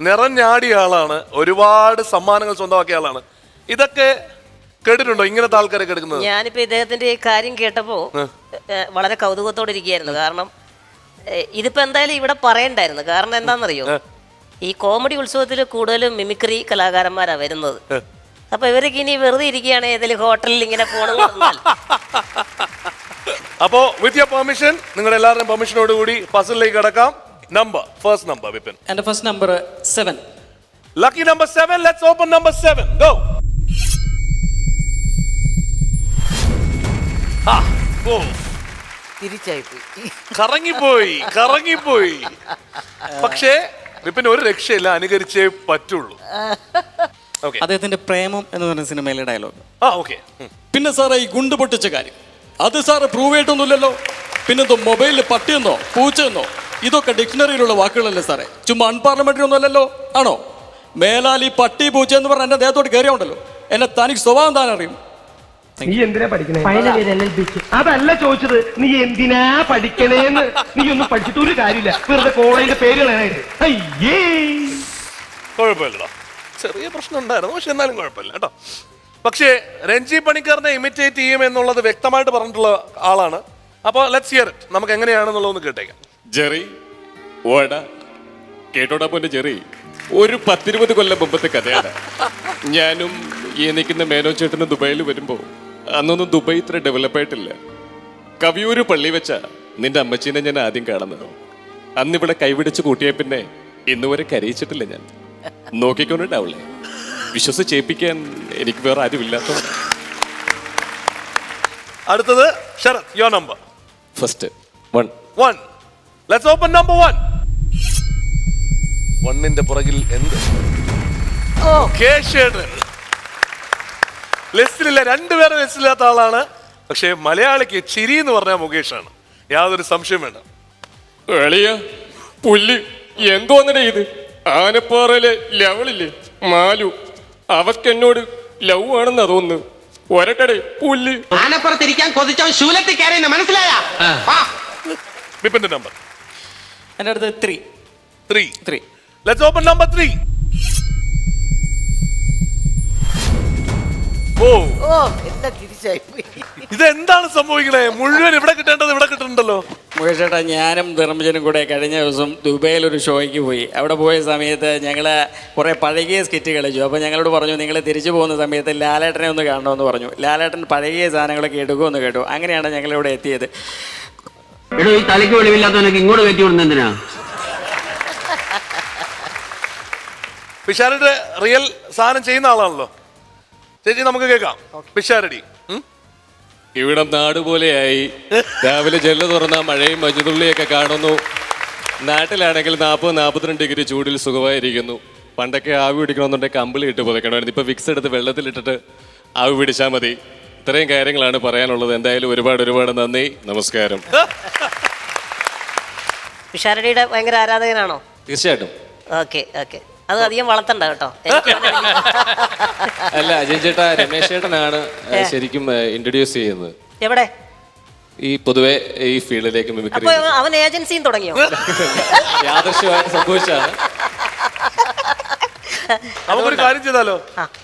Speaker 1: നിറഞ്ഞാടിയ ആളാണ്, ഒരുപാട് സമ്മാനങ്ങൾ സ്വന്തമാക്കിയ ആളാണ്. ഇതൊക്കെ കേട്ടിട്ടുണ്ടോ ഇങ്ങനത്തെ ആൾക്കാരെ കേൾക്കുന്നത്?
Speaker 2: ഞാനിപ്പോ ഇദ്ദേഹത്തിന്റെ ഈ കാര്യം കേട്ടപ്പോ വളരെ കൗതുകത്തോടെ ഇരിക്കുകയായിരുന്നു. കാരണം ഇതിപ്പോ എന്തായാലും ഇവിടെ പറയണ്ടായിരുന്നു. കാരണം എന്താണെന്നറിയോ, ഈ കോമഡി ഉത്സവത്തിൽ കൂടുതലും മിമിക്രി കലാകാരന്മാരാ വരുന്നത്. അപ്പൊ ഇവരൊക്കെ ഇനി വെറുതെ ഇരിക്കുകയാണ് ഏതെങ്കിലും ഹോട്ടലിൽ ഇങ്ങനെ പോകണമെന്നാൽ.
Speaker 1: അപ്പോ വിത്ത് യുവർ പെർമിഷൻ, നിങ്ങളുടെ എല്ലാവരുടെയും പെർമിഷനോട് കൂടി പസിലേക്ക് കടക്കാം. First number Vipin.
Speaker 10: എന്റെ first number 7.
Speaker 1: Lucky number 7. Let's open number 7. Go. കറങ്ങിപ്പോയി. പക്ഷേ വിപിന് ഒരു രക്ഷയില്ല, അനുകരിച്ചേ പറ്റുള്ളൂ.
Speaker 10: അദ്ദേഹത്തിന്റെ പ്രേമം എന്ന് പറയുന്ന സിനിമയിലെ ഡയലോഗ്.
Speaker 1: ഓക്കെ.
Speaker 10: പിന്നെ സാറേ ഈ ഗുണ്ട് പൊട്ടിച്ച കാര്യം, അത് സാറ് പ്രൂവ് ചെയ്തിട്ടൊന്നുമില്ലല്ലോ. പിന്നെന്തോ മൊബൈലിൽ പട്ടിയെന്നോ പൂച്ചയെന്നോ, ഇതൊക്കെ ഡിക്ഷണറിയിലുള്ള വാക്കുകളല്ലേ സാറേ, ചുമ്മാ അൺപാർലമെന്ററി ഒന്നുമല്ലല്ലോ. ആണോ? മേലാൽ ഈ പട്ടി പൂച്ച എന്ന് പറഞ്ഞ എന്റെ ദേഹത്തോട് കയറിയുണ്ടല്ലോ, എന്നെ തനിക്ക് സ്വഭാവം താൻ അറിയും.
Speaker 4: നീ എന്തിനാ പഠിക്കണേ? അതല്ല ചോദിച്ചത്, നീ എന്തിനാ പഠിക്കണേന്ന്. നീ ഒന്നും പഠിച്ചിട്ട് ഒരു കാര്യമില്ല, വെറുതെ കോളേജിന്റെ പേര് കളയാനായിട്ട്. അയ്യേ,
Speaker 1: കുഴപ്പമില്ലടാ, ചെറിയ പ്രശ്നം ഉണ്ടായിരുന്നു, പക്ഷെ എന്നാലും കുഴപ്പമില്ല കേട്ടോ. പക്ഷേ രഞ്ജി പണിക്കറിനെ ഇമിറ്റേറ്റ് ചെയ്യും എന്നുള്ളത് വ്യക്തമായിട്ട് പറഞ്ഞിട്ടുള്ള ആളാണ്. അപ്പോൾ ലെറ്റ്സ് ഹിയർ ഇറ്റ്. നമുക്ക് എങ്ങനെയാണെന്നുള്ളതൊന്ന് കേട്ടേക്കാം.
Speaker 12: ജെറി ഓടാ കേട്ടോടാ പോന്റെ ജെറി, ഒരു 10-20 കൊല്ലം മുമ്പത്തെ കഥയാണ്. ഞാനും ഈ നിൽക്കുന്ന മേനോ ചേട്ടന് ദുബായിൽ വരുമ്പോൾ അന്നൊന്നും ദുബായ് ഇത്ര ഡെവലപ്പ് ആയിട്ടില്ല. കവിയൂര് പള്ളി വെച്ച നിന്റെ അമ്മച്ചീനെ ഞാൻ ആദ്യം കാണുന്നത്. അന്നിവിടെ കൈപിടിച്ച് കൂട്ടിയ പിന്നെ ഇന്നുവരെ കരയിച്ചിട്ടില്ല ഞാൻ. നോക്കിക്കൊണ്ടിട്ടാവില്ലേ, വിശ്വസിച്ചേപ്പിക്കാൻ എനിക്ക് വേറെ ആരുമില്ലാത്ത.
Speaker 1: അടുത്തത് Sarath, your number.
Speaker 11: First 1.
Speaker 1: Let's open number 1. 1ന്റെ പുറകിൽ എന്ത്? ലിസ്റ്റിലില്ല, 2 പേരെ ലിസ്റ്റില്ലാത്ത ആളാണ്. പക്ഷെ മലയാളിക്ക് ചിരി എന്ന് പറഞ്ഞാൽ മുകേഷാണ്, യാതൊരു സംശയം വേണ്ട.
Speaker 12: എളിയ പുല്ല് എന്തോന്നടേ ഇത്? ആനപ്പാറയിലെ ലവളില്ലേ മാലു, അവക്ക് എന്നോട് ലവ് ആണെന്നാ തോന്നുന്നു. ഒരട്ടടേ പുല്ല്.
Speaker 4: ആനപ്പുറത്തിരിക്കാൻ കൊതിച്ചവൻ ശൂലത്തിൽ കയറിയെന്ന് മനസ്സിലായ?
Speaker 1: വിപിന്റെ നമ്പർ.
Speaker 10: എന്റെ അടുത്ത് 3.
Speaker 1: Let's open number 3. ഇതെന്താണ് സംഭവിക്കണേ? മുഴുവൻ ഇവിടെ കിട്ടേണ്ടത് ഇവിടെ കിട്ടുന്നുണ്ടല്ലോ.
Speaker 10: മുകേഷ് ചേട്ടാ, ഞാനും ധർമ്മജനും കൂടെ കഴിഞ്ഞ ദിവസം ദുബൈയിൽ ഒരു ഷോയ്ക്ക് പോയി. അവിടെ പോയ സമയത്ത് ഞങ്ങൾ കുറേ പഴകിയ സ്കിറ്റ് കളിച്ചു. അപ്പോൾ ഞങ്ങളോട് പറഞ്ഞു, നിങ്ങൾ തിരിച്ചു പോകുന്ന സമയത്ത് ലാലേട്ടനെ ഒന്ന് കാണണമെന്ന് പറഞ്ഞു. ലാലേട്ടൻ പഴകിയ സാധനങ്ങളൊക്കെ എടുക്കുമെന്ന് കേട്ടു. അങ്ങനെയാണ് ഞങ്ങളിവിടെ എത്തിയത്.
Speaker 4: എടോ, ഈ തലയ്ക്ക് വെളിവില്ലാത്തവനൊക്കെ ഇങ്ങോട്ട് കയറ്റി വിടുന്ന എന്തിനാ?
Speaker 1: പിഷാരടി റിയൽ സാധനം ചെയ്യുന്ന ആളാണല്ലോ. ചേച്ചി നമുക്ക് കേൾക്കാം. പിഷാരടി.
Speaker 12: ഇവിടെ നാട് പോലെയായി. രാവിലെ ജെല്ല് തുറന്ന മഴയും മഞ്ഞുതുള്ളിയൊക്കെ കാണുന്നു. നാട്ടിലാണെങ്കിൽ 40-42 ഡിഗ്രി ചൂടിൽ സുഖമായിരിക്കുന്നു. പണ്ടൊക്കെ ആവി പിടിക്കണമെന്നുണ്ടെങ്കിൽ കമ്പിളി ഇട്ട് പുതയ്ക്കണമായിരുന്നു. ഇപ്പൊ വിക്സ് എടുത്ത് വെള്ളത്തിലിട്ടിട്ട് ആവി പിടിച്ചാൽ മതി. ഇത്രയും കാര്യങ്ങളാണ് പറയാനുള്ളത്. എന്തായാലും ഒരുപാട് നന്ദി, നമസ്കാരം.
Speaker 2: പിഷാരടിയുടെ ഭയങ്കര ആരാധകനാണോ?
Speaker 11: തീർച്ചയായിട്ടും.
Speaker 2: ഓക്കെ. അത് അധികം വളർത്തണ്ട കേട്ടോ.
Speaker 11: അല്ല, അജയൻ ചേട്ടാ, രമേശ് ചേട്ടനാണ് ശരിക്കും ഇൻട്രൊഡ്യൂസ് ചെയ്യുന്നത്.
Speaker 2: എവിടെ?
Speaker 11: ഈ പൊതുവെ ഈ ഫീൽഡിലേക്ക് മിമിക്രി
Speaker 2: അപ്പൊ അവൻ ഏജൻസിയും തുടങ്ങിയോ?
Speaker 11: യാദൃശ്യമായിട്ട് സംഭവിച്ചാണ്.
Speaker 1: നമുക്കൊരു കാര്യം ചെയ്താലോ?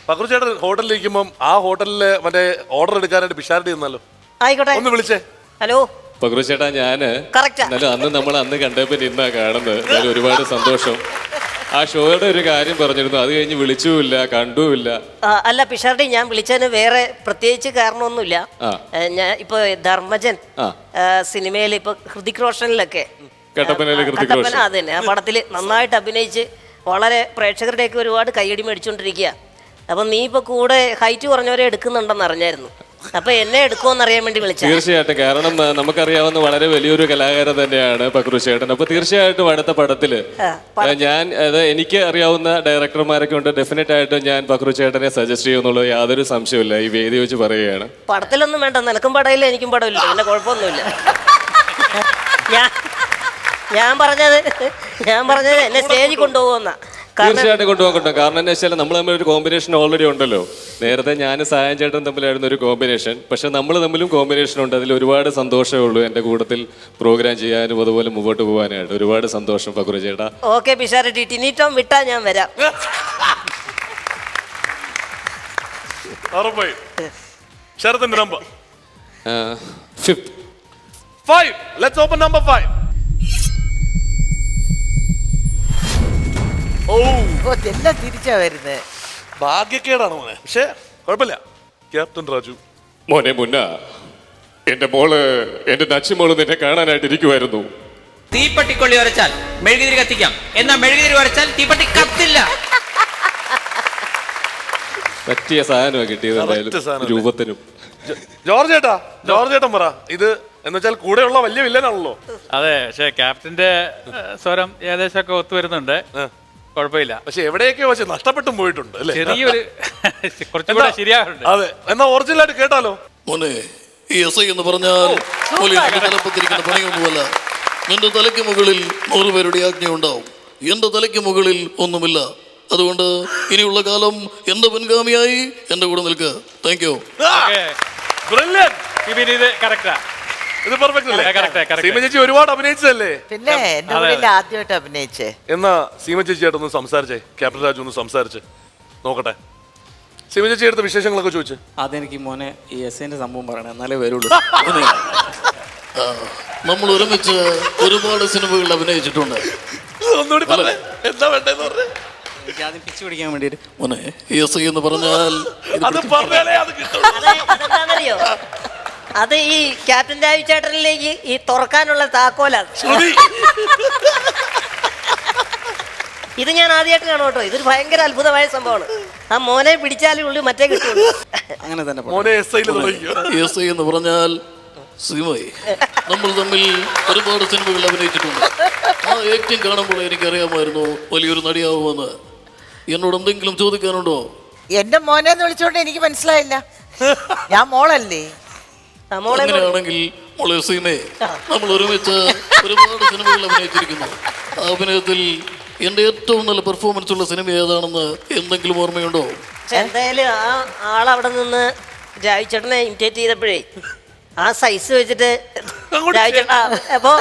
Speaker 1: പക്രു ചേട്ടൻ ഹോട്ടലിൽ ഇരിക്കുമ്പം ആ ഹോട്ടലില് മറ്റേ ഓർഡർ എടുക്കാനായിട്ട് പിഷാരടി നിന്നാലോ?
Speaker 2: ആയിക്കോട്ടെ.
Speaker 1: ഒന്ന് വിളിച്ചേ.
Speaker 2: ഹലോ
Speaker 11: പക്രു ചേട്ടാ, ഞാന് എന്നാലും അന്ന് കണ്ടപ്പോ നിന്നാ കാണുന്നത്. എന്നാലും ഒരുപാട് സന്തോഷം. ആ ഷോയുടെ ഒരു കാര്യം പറഞ്ഞിരുന്നു, അത് കഴിഞ്ഞ് വിളിച്ചുമില്ല, കണ്ടുമില്ല.
Speaker 2: അല്ല പിഷാരടി, ഞാൻ വിളിച്ചതിന് വേറെ പ്രത്യേകിച്ച് കാരണമൊന്നുമില്ല. ഞാൻ ഇപ്പൊ ധർമ്മജൻ സിനിമയിൽ ഇപ്പൊ ഹൃതിക് റോഷനിലൊക്കെ അത് തന്നെ ആ പടത്തില് നന്നായിട്ട് അഭിനയിച്ച് വളരെ പ്രേക്ഷകരുടെയൊക്കെ ഒരുപാട് കയ്യടി മേടിച്ചോണ്ടിരിക്കുക. അപ്പൊ നീ ഇപ്പൊ കൂടെ ഹൈറ്റ് കുറഞ്ഞവരെ എടുക്കുന്നുണ്ടെന്ന് അറിഞ്ഞായിരുന്നു. അപ്പൊ എന്നെ എടുക്കുമെന്ന് അറിയാൻ വേണ്ടി വിളിച്ചു.
Speaker 11: തീർച്ചയായിട്ടും, കാരണം നമുക്കറിയാവുന്ന വളരെ വലിയൊരു കലാകാരൻ തന്നെയാണ് പക്രു ചേട്ടൻ. അപ്പൊ തീർച്ചയായിട്ടും അടുത്ത പടത്തില് ഞാൻ എനിക്ക് അറിയാവുന്ന ഡയറക്ടർമാരൊക്കെ ഉണ്ട്. ഡെഫിനറ്റ് ആയിട്ട് ഞാൻ പക്രു ചേട്ടനെ സജസ്റ്റ് ചെയ്യുന്നുള്ളത് യാതൊരു സംശയമില്ല. ഈ വേദി വെച്ച് പറയുകയാണ്.
Speaker 2: പടത്തിലൊന്നും വേണ്ട, നിനക്കും പടമില്ല എനിക്കും പടമില്ല, പിന്നെ കുഴപ്പമൊന്നുമില്ല. ഞാൻ പറഞ്ഞത് എന്നെ സ്റ്റേജിൽ കൊണ്ടുപോകുന്ന.
Speaker 11: തീർച്ചയായിട്ടും കൊണ്ടുപോകും. കാരണം എന്താ വെച്ചാൽ നമ്മൾ തമ്മിൽ ഒരു കോമ്പിനേഷൻ ഓൾറെഡി ഉണ്ടല്ലോ. നേരത്തെ ഞാൻ സായം ചേട്ടൻ തമ്മിലായിരുന്നു ഒരു കോമ്പിനേഷൻ. പക്ഷെ നമ്മൾ തമ്മിലും കോമ്പിനേഷൻ ഉണ്ട്. അതിൽ ഒരുപാട് സന്തോഷമേ ഉള്ളൂ. എൻ്റെ കൂട്ടത്തിൽ പ്രോഗ്രാം ചെയ്യാനും അതുപോലെ മുമ്പോട്ട് പോകാനായിട്ട് ഒരുപാട് സന്തോഷം പക്രു ചേട്ടാ.
Speaker 2: ഓക്കെ പിഷാരടി, ടിനിറ്റോം വിട്ടാ ഞാൻ വരാം.
Speaker 1: ശരത്തിന്റെ നമ്പർ
Speaker 11: 5.
Speaker 1: Let's open number 5.
Speaker 3: എല്ലാം തിരിച്ചാ വരുന്നത്.
Speaker 1: ഭാഗ്യക്കേടാണ് മോനെ, പക്ഷേ കുഴപ്പമില്ല. ക്യാപ്റ്റൻ രാജു.
Speaker 12: മോനെ മുന്ന, എന്റെ മോള്, എന്റെ നച്ചുമോള് നിന്നെ കാണാനായിട്ട് ഇരിക്കുമായിരുന്നു.
Speaker 13: തീപ്പട്ടിക്കൊള്ളി വരച്ചാൽ മെഴുകുതിരി കത്തിക്കാം, എന്നാൽ മെഴുകുതിരി വരച്ചാൽ തീപ്പട്ടി കത്തില്ല.
Speaker 11: പറ്റിയ സാധനമാണ് കിട്ടിയത് രൂപത്തിനും.
Speaker 1: ജോർജ് ചേട്ടൻ പറ. ഇത് എന്ന് വെച്ചാൽ കൂടെയുള്ള വലിയ വില്ലനാണല്ലോ.
Speaker 14: അതെ, പക്ഷെ ക്യാപ്റ്റന്റെ സ്വരം ഏകദേശം ഒക്കെ ഒത്തുവരുന്നുണ്ട്. കുഴപ്പമില്ല.
Speaker 1: പക്ഷെ എവിടെയൊക്കെയോ വെച്ച് നഷ്ടപ്പെട്ടും പോയിട്ടുണ്ട് അല്ലേ?
Speaker 14: ചെറിയൊരു കുറച്ചുകൂടെ ശരിയാകുന്നുണ്ട്.
Speaker 1: അതെ, എന്നാ ഒറിജിനൽ ആയിട്ട് കേട്ടാലോ?
Speaker 15: മോനെ, ഈ SI എന്ന് പറഞ്ഞാൽ തലപ്പത്തിരിക്കുന്ന പണിയൊന്നുമല്ല. നിന്റെ തലയ്ക്ക് മുകളിൽ 100 പേരുടെ ആജ്ഞ ഉണ്ടാവും. എന്റെ തലയ്ക്ക് മുകളിൽ ഒന്നുമില്ല. അതുകൊണ്ട് ഇനിയുള്ള കാലം എന്റെ മുൻഗാമിയായി എന്റെ കൂടെ നിൽക്കുക. Thank you.
Speaker 1: ഇത് പെർഫെക്റ്റ് അല്ലേ? സീമ ചേച്ചി ഒരുപാട് അഭിനയിച്ചതല്ലേ?
Speaker 3: പിന്നെ എന്റെ കൂടെ ആദ്യമായിട്ട് അഭിനയിച്ചേ.
Speaker 1: എന്നാ സീമ ചേച്ചിയായിട്ടൊന്ന് സംസാരിച്ചേ. ക്യാപ്റ്റൻ രാജു ഒന്ന് സംസാരിച്ച് നോക്കട്ടെ. സീമ ചേച്ചി എടുത്ത വിശേഷങ്ങളൊക്കെ ചോദിച്ചു.
Speaker 14: അതെനിക്ക് മോനെ ഈ SIന്റെ സംഭവം പറയണേ, എന്നാലേ വരുള്ളൂ.
Speaker 15: നമ്മൾ ഒരുമിച്ച് ഒരുപാട് സിനിമകൾ അഭിനയിച്ചിട്ടുണ്ട്.
Speaker 1: ഒന്നുകൂടി പറഞ്ഞേ, എന്താ വേണ്ടെന്ന് പറഞ്ഞേ.
Speaker 14: പിച്ചു പിടിക്കാൻ വേണ്ടിട്ട്
Speaker 15: മോനെ, ഈ SI എന്ന് പറഞ്ഞാൽ
Speaker 1: അത് പറഞ്ഞാലേ അത് കിട്ടും.
Speaker 2: അതെന്താണെന്നറിയോ? അത് ഈ ക്യാപ്റ്റൻ രാജു ചേട്ടനിലേക്ക് ഈ തുറക്കാനുള്ള താക്കോലാണ്. ഇത് ഞാൻ ആദ്യമായിട്ട് കാണും കേട്ടോ. ഇതൊരു ഭയങ്കര അത്ഭുതമായ സംഭവമാണ്. ആ മോനെ പിടിച്ചാലേ ഉള്ളൂ മറ്റേ കിട്ടുള്ളൂ.
Speaker 14: അങ്ങനെ തന്നെ
Speaker 1: മോനെ
Speaker 15: SI എന്ന് പറഞ്ഞാൽ സിനിമയെ നമ്മൾ തമ്മിൽ ഒരുപാട് സിനിമകൾ അഭിനയിച്ചിട്ടുണ്ട്. ആ ആക്ടിങ് കാണുമ്പോൾ എനിക്കറിയാമായിരുന്നു വലിയൊരു നടിയാവുമെന്ന്. എന്നോട് എന്തെങ്കിലും ചോദിക്കാനുണ്ടോ?
Speaker 3: എന്റെ മോനെ വിളിച്ചോണ്ട് എനിക്ക് മനസ്സിലായില്ല. ഞാൻ മോളല്ലേ?
Speaker 15: അങ്ങനെയാണെങ്കിൽ മോളെ സീമേ, നമ്മൾ ഒരുമിച്ച് ഒരുപാട് സിനിമകൾ അഭിനയിച്ചിരിക്കുന്നു. ആ അഭിനയത്തിൽ എന്റെ ഏറ്റവും നല്ല പെർഫോമൻസ് ഉള്ള സിനിമ ഏതാണെന്ന് എന്തെങ്കിലും ഓർമ്മയുണ്ടോ?
Speaker 2: എന്തായാലും ആ ആളവിടെ നിന്ന് രാജുചേട്ടനെ ഇമിറ്റേറ്റ് ചെയ്തപ്പോഴേ ആ സൈസ് വെച്ചിട്ട് രാജുചേട്ടാ, അപ്പൊ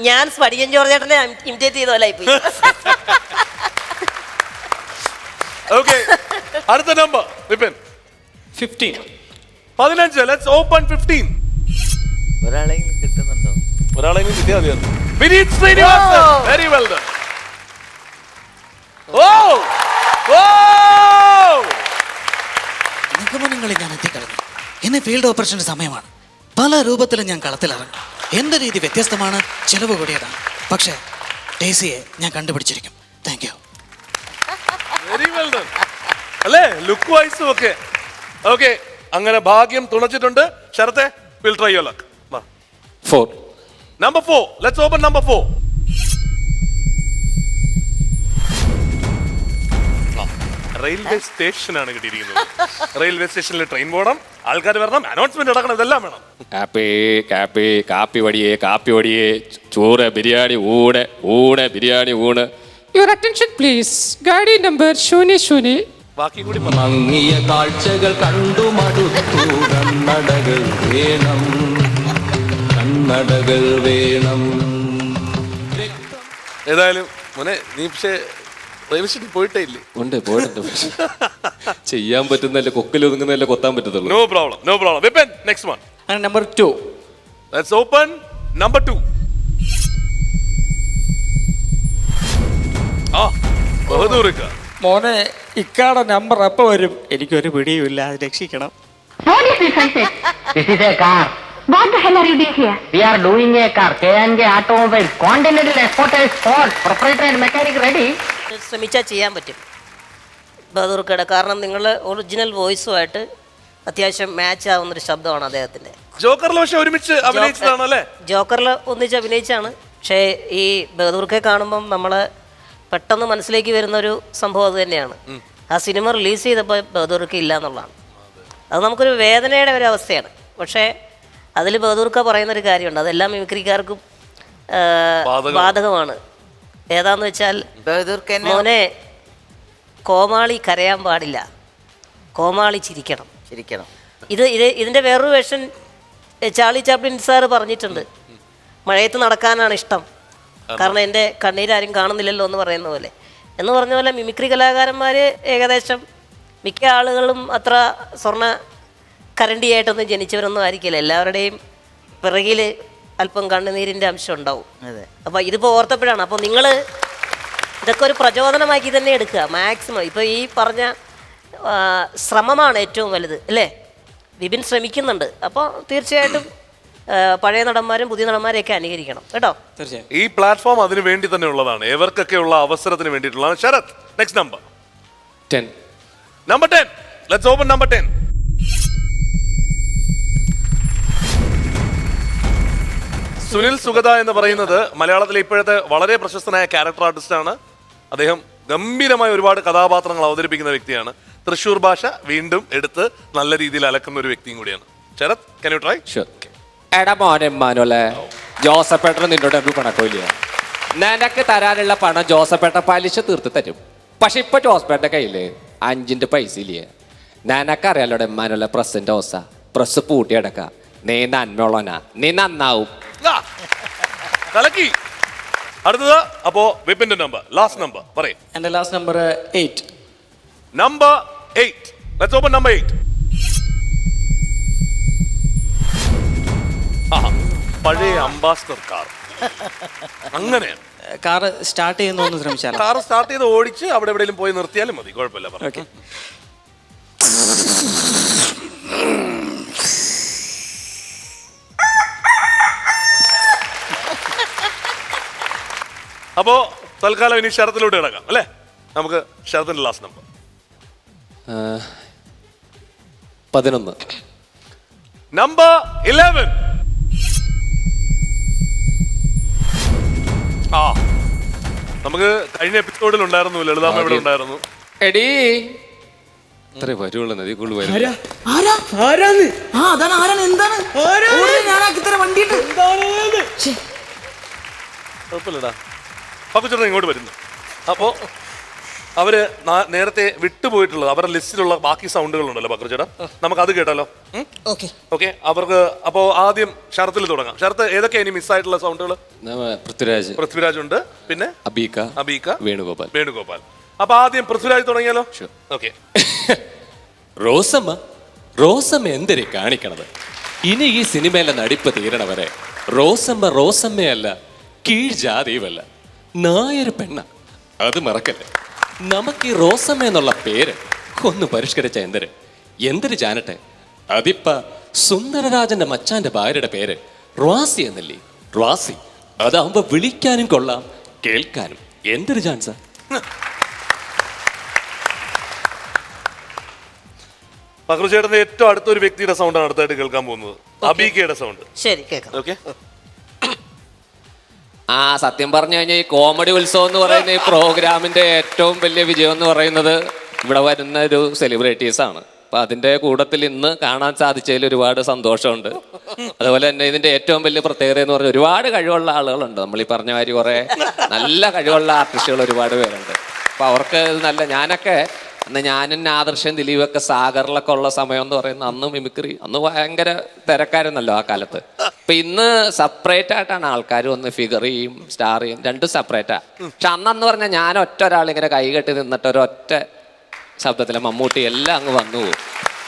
Speaker 2: ഞാൻ സ്പടികൻ ജോർജ് ചേട്ടനെ ഇമിറ്റേറ്റ് ചെയ്തോലായി പോയി.
Speaker 1: അടുത്ത നമ്പർ
Speaker 14: 15.
Speaker 1: 15. Let's open 15.
Speaker 3: ഒരാളെങ്കിലും കിട്ടുന്നുണ്ടോ?
Speaker 1: ഒരാളെങ്കിലും കിട്ടിയാൽ മതിയായിരുന്നു. Vineeth Sreenivasan. Very well done.
Speaker 13: നിഗമനങ്ങളിൽ ഞാൻ എത്തിക്കളഞ്ഞു. ഇന്ന് ഫീൽഡ് ഓപ്പറേഷന്റെ സമയമാണ്. പല രൂപത്തിലും ഞാൻ കളത്തിലിറങ്ങും. എന്റെ രീതി വ്യത്യസ്തമാണ്, ചെലവ് കൂടിയതാണ്. പക്ഷേ ടേസിയെ ഞാൻ കണ്ടുപിടിച്ചിരിക്കും. Thank you.
Speaker 1: Very well done അല്ലേ? ലുക്ക് വൈസും ഒക്കെ ഓക്കെ. അങ്ങനെ ഭാഗ്യം തുണച്ചിട്ടുണ്ട്. ശരത്തെ, will try your luck.
Speaker 11: 4.
Speaker 1: Number 4. Let's open number 4. Railway സ്റ്റേഷനാണ് കിട്ടിയിരിക്കുന്നത്. റെയിൽവേ സ്റ്റേഷനിൽ ട്രെയിൻ പോകണം, ആൾക്കാർ വരണം, അനൗൺസ്മെന്റ് നടക്കണം, ഇതെല്ലാം വേണം.
Speaker 6: കാപ്പി വടിയേ ചോറ് ബിരിയാണി ഊണ് ബിരിയാണി ഊണ്.
Speaker 16: Your attention please. ഗാഡി നമ്പർ 00.
Speaker 1: ബാക്കി കൂടി
Speaker 13: മങ്ങിയ കാഴ്ചകൾ കണ്ടു മടുത്തു. കണ്ണടകൾ വേണം.
Speaker 6: നടകൾ വേണം.
Speaker 1: ഏതായാലും മോനെ നീ പക്ഷേ റെയിൽവേ പോയിട്ടേ ഇല്ലേ?
Speaker 11: ഉണ്ട്, പോയിട്ടുണ്ട്. പക്ഷേ ചെയ്യാൻ പറ്റുന്നല്ലേ, കൊക്കിലൊതുങ്ങുന്നല്ലേ കൊത്താൻ പറ്റത്തുള്ളൂ.
Speaker 1: No problem, no problem. Vipin, next one.
Speaker 13: Number 2.
Speaker 1: Let's open number 2. ആ ബഹദൂർക്ക.
Speaker 13: മോനെ ഇക്കാടെ നമ്പർ എപ്പോ വരും? എനിക്കൊരു പിടിയുമില്ല, അത് രക്ഷിക്കണം.
Speaker 4: This is a car.
Speaker 7: What the hell are you doing here?
Speaker 4: We are doing a car. K&K Automobile. Continental Exporters Ford. Proprietor and mechanic ready.
Speaker 2: ശ്രമിച്ചാൽ ചെയ്യാൻ പറ്റും ബഹദൂർക്കയുടെ. കാരണം നിങ്ങൾ ഒറിജിനൽ വോയിസുമായിട്ട് അത്യാവശ്യം മാച്ച് ആവുന്നൊരു ശബ്ദമാണ് അദ്ദേഹത്തിൻ്റെ.
Speaker 1: ജോക്കറിൽ പക്ഷെ ഒരുമിച്ച് അഭിനയിച്ചതാണ് അല്ലേ?
Speaker 2: ജോക്കറിൽ ഒന്നിച്ച് അഭിനയിച്ചാണ്. പക്ഷേ ഈ ബഹദൂർക്കെ കാണുമ്പം നമ്മൾ പെട്ടെന്ന് മനസ്സിലേക്ക് വരുന്നൊരു സംഭവം അത് തന്നെയാണ്. ആ സിനിമ റിലീസ് ചെയ്തപ്പോൾ ബഹദൂർക്ക ഇല്ല എന്നുള്ളതാണ്. അത് നമുക്കൊരു വേദനയുടെ ഒരു അവസ്ഥയാണ്. പക്ഷേ അതിൽ ബഹദൂർക്ക പറയുന്നൊരു കാര്യമുണ്ട്, അതെല്ലാം മിമിക്രിക്കാർക്കും ബാധകമാണ്. ഏതാന്ന് വെച്ചാൽ, മോനെ കോമാളി കരയാൻ പാടില്ല, കോമാളി ചിരിക്കണം. ഇതിൻ്റെ വേറൊരു വേർഷൻ ചാർലി ചാപ്ലിൻ സാറ് പറഞ്ഞിട്ടുണ്ട്. മഴയത്ത് നടക്കാനാണ് ഇഷ്ടം, കാരണം എൻ്റെ കണ്ണീരാരും കാണുന്നില്ലല്ലോ എന്ന് പറയുന്ന പോലെ. എന്ന് പറഞ്ഞ പോലെ മിമിക്രി കലാകാരന്മാർ ഏകദേശം മിക്ക ആളുകളും അത്ര സ്വർണ്ണ കരണ്ടിയായിട്ടൊന്നും ജനിച്ചവരൊന്നും ആയിരിക്കില്ല. എല്ലാവരുടെയും പിറകിൽ അല്പം കണ്ണുനീരിൻ്റെ അംശം ഉണ്ടാവും. അപ്പോൾ ഇതിപ്പോൾ ഓർത്തപ്പോഴാണ്. അപ്പോൾ നിങ്ങൾ ഇതൊക്കെ ഒരു പ്രചോദനമാക്കി തന്നെ എടുക്കുക മാക്സിമം. ഇപ്പോൾ ഈ പറഞ്ഞ ശ്രമമാണ് ഏറ്റവും വലുത് അല്ലേ? വിപിൻ ശ്രമിക്കുന്നുണ്ട്. അപ്പോൾ തീർച്ചയായിട്ടും പഴയ നടന്മാരും പുതിയ നടന്മാരെയൊക്കെ അനുകരിക്കണം കേട്ടോ.
Speaker 13: തീർച്ചയായും
Speaker 1: ഈ പ്ലാറ്റ്ഫോം അതിന് വേണ്ടി തന്നെ ഉള്ളതാണ്, ഏവർക്കൊക്കെ ഉള്ള അവസരത്തിന് വേണ്ടിയിട്ടുള്ളതാണ്. Sarath, next number
Speaker 11: 10.
Speaker 1: Number 10. Let's open number 10. Sunil Sugatha എന്ന് പറയുന്നത് മലയാളത്തിലെ ഇപ്പോഴത്തെ വളരെ പ്രശസ്തനായ ക്യാരക്ടർ ആർട്ടിസ്റ്റാണ്. അദ്ദേഹം ഗംഭീരമായ ഒരുപാട് കഥാപാത്രങ്ങൾ അവതരിപ്പിക്കുന്ന വ്യക്തിയാണ്. തൃശ്ശൂർ ഭാഷ വീണ്ടും എടുത്ത് നല്ല രീതിയിൽ അലക്കുന്ന ഒരു വ്യക്തിയും കൂടിയാണ്. Sarath, can you try?
Speaker 6: എടാ മോനെ മാനുവല്ലേ, ജോസഫേട്ടന് നിന്നോട് എന്ത് പണക്കമില്ല. നിനക്ക് തരാനുള്ള പണം ജോസഫേട്ട പലിശ തീർത്ത് തരും. പക്ഷെ ഇപ്പൊ ജോസഫേട്ടന്റെ കയ്യില് 5 പൈസ ഇല്ലേ. നിനക്കറിയാലോടെ മാനുവല്ല, പ്രസിന്റെ അവസ്ഥ, പ്രസ് പൂട്ടിയടക്ക. നീ നന്മയുള്ളനാ, നീ നന്നാവും.
Speaker 1: കലക്കി. അടുത്തത് അപ്പോ വിപിന്റെ നമ്പർ, ലാസ്റ്റ് നമ്പർ പറയും.
Speaker 13: എൻ്റെ last number 8.
Speaker 1: Number 8. Let's open number 8. പഴയ അംബാസഡർ കാർ. അങ്ങനെയാണ്
Speaker 13: കാർ സ്റ്റാർട്ട് ചെയ്യുന്ന ഒന്ന് ശ്രമിച്ചാൽ.
Speaker 1: കാർ സ്റ്റാർട്ട് ചെയ്ത് ഓടിച്ച് അവിടെ എവിടെയെങ്കിലും പോയി നിർത്തിയാലും മതി, കുഴപ്പമില്ല.
Speaker 13: ഓക്കെ.
Speaker 1: അപ്പോ തൽക്കാലം ഇനി ശരത്തിലോട്ട് കിടക്കാം അല്ലേ? നമുക്ക് ശരത്തിന്റെ ലാസ്റ്റ് നമ്പർ
Speaker 11: 11.
Speaker 1: നമ്പർ 11. ആ നമുക്ക് കഴിഞ്ഞ എപ്പിസോഡിൽ ഉണ്ടായിരുന്നു, ലളിതാമ്മ ഇവിടെ ഉണ്ടായിരുന്നു.
Speaker 6: എടീ
Speaker 11: അത്രേ വരുവുള്ള നദി കൂടുതൽ വരും.
Speaker 1: കുഴപ്പമില്ലടാ, പക്കുചേട്ടൻ ഇങ്ങോട്ട് വരുന്നു. അപ്പോൾ അവര് നേരത്തെ വിട്ടുപോയിട്ടുള്ളത് അവരുടെ ലിസ്റ്റിലുള്ള ബാക്കി സൗണ്ടുകൾ ഉണ്ടല്ലോ പക്കുചേട്ടാ, നമുക്ക് അത് കേട്ടാലോ? ഓക്കെ. അവർക്ക് അപ്പോൾ ആദ്യം ശരത്തിൽ തുടങ്ങാം. ശരത്ത്, ഏതൊക്കെയാണ് ഇനി മിസ്സായിട്ടുള്ള സൗണ്ടുകൾ? പൃഥ്വിരാജ് ഉണ്ട്, പിന്നെ അബീക്ക, വേണുഗോപാൽ. അപ്പൊ ആദ്യം പൃഥ്വിരാജ് തുടങ്ങിയാലോ? ഓക്കെ.
Speaker 11: റോസമ്മ എന്തിനെ കാണിക്കണത്? ഇനി ഈ സിനിമയിലെ നടിപ്പ് തീരണവരെ റോസമ്മയല്ല, കീഴ്ജാതിയുമല്ല, നായർ പെണ്ണ. അത് മറക്കല്ലേ. നമുക്ക് ഈ റോസമ്മ എന്നുള്ള പേര് ഒന്ന് പരിഷ്കരിച്ച എന്തൊരു ജാനട്ടെ. അതിപ്പ സുന്ദരരാജന്റെ മച്ചാന്റെ ഭാര്യയുടെ പേര് റാസി എന്നല്ലേ? റാസി. അതാവുമ്പോ വിളിക്കാനും കൊള്ളാം, കേൾക്കാനും. എന്തൊരു ചാൻസാ.
Speaker 1: പക്രുചേട്ടന്റെ ഏറ്റവും അടുത്തൊരു വ്യക്തിയുടെ സൗണ്ടാണ് അടുത്തായിട്ട് കേൾക്കാൻ പോകുന്നത്, അബീക്കയുടെ സൗണ്ട്.
Speaker 2: ശരി, കേൾക്കാം.
Speaker 1: ഓക്കെ.
Speaker 6: ആ സത്യം പറഞ്ഞു കഴിഞ്ഞാൽ ഈ കോമഡി ഉത്സവം എന്ന് പറയുന്ന ഈ പ്രോഗ്രാമിന്റെ ഏറ്റവും വലിയ വിജയം എന്ന് പറയുന്നത് ഇവിടെ വരുന്ന ഒരു സെലിബ്രിറ്റീസ് ആണ്. അപ്പൊ അതിന്റെ കൂട്ടത്തിൽ ഇന്ന് കാണാൻ സാധിച്ചതിൽ ഒരുപാട് സന്തോഷമുണ്ട്. അതുപോലെ തന്നെ ഇതിന്റെ ഏറ്റവും വലിയ പ്രത്യേകത എന്ന് പറഞ്ഞാൽ ഒരുപാട് കഴിവുള്ള ആളുകളുണ്ട്. നമ്മൾ ഈ പറഞ്ഞ മാതിരി കുറെ നല്ല കഴിവുള്ള ആർട്ടിസ്റ്റുകൾ ഒരുപാട് പേരുണ്ട്. അപ്പൊ അവർക്ക് നല്ല, ഞാനൊക്കെ അന്ന് ഞാനും ആദർശം ദിലീപൊക്കെ സാഗറിലൊക്കെ ഉള്ള സമയം എന്ന് പറയുന്നത് അന്ന് മിമിക്രി അന്ന് ഭയങ്കര തിരക്കായിരുന്നല്ലോ ആ കാലത്ത്. അപ്പൊ ഇന്ന് സെപ്പറേറ്റ് ആയിട്ടാണ് ആൾക്കാർ വന്ന് ഫിഗർ ചെയ്യും, സ്റ്റാർ ചെയ്യും, രണ്ടും സെപ്പറേറ്റാ. പക്ഷെ അന്നെന്ന് പറഞ്ഞാൽ ഞാൻ ഒറ്റ ഒരാൾ ഇങ്ങനെ കൈകെട്ടി നിന്നിട്ട് ഒരൊറ്റ ശബ്ദത്തിലെ മമ്മൂട്ടി എല്ലാം അങ്ങ് വന്നു പോകും.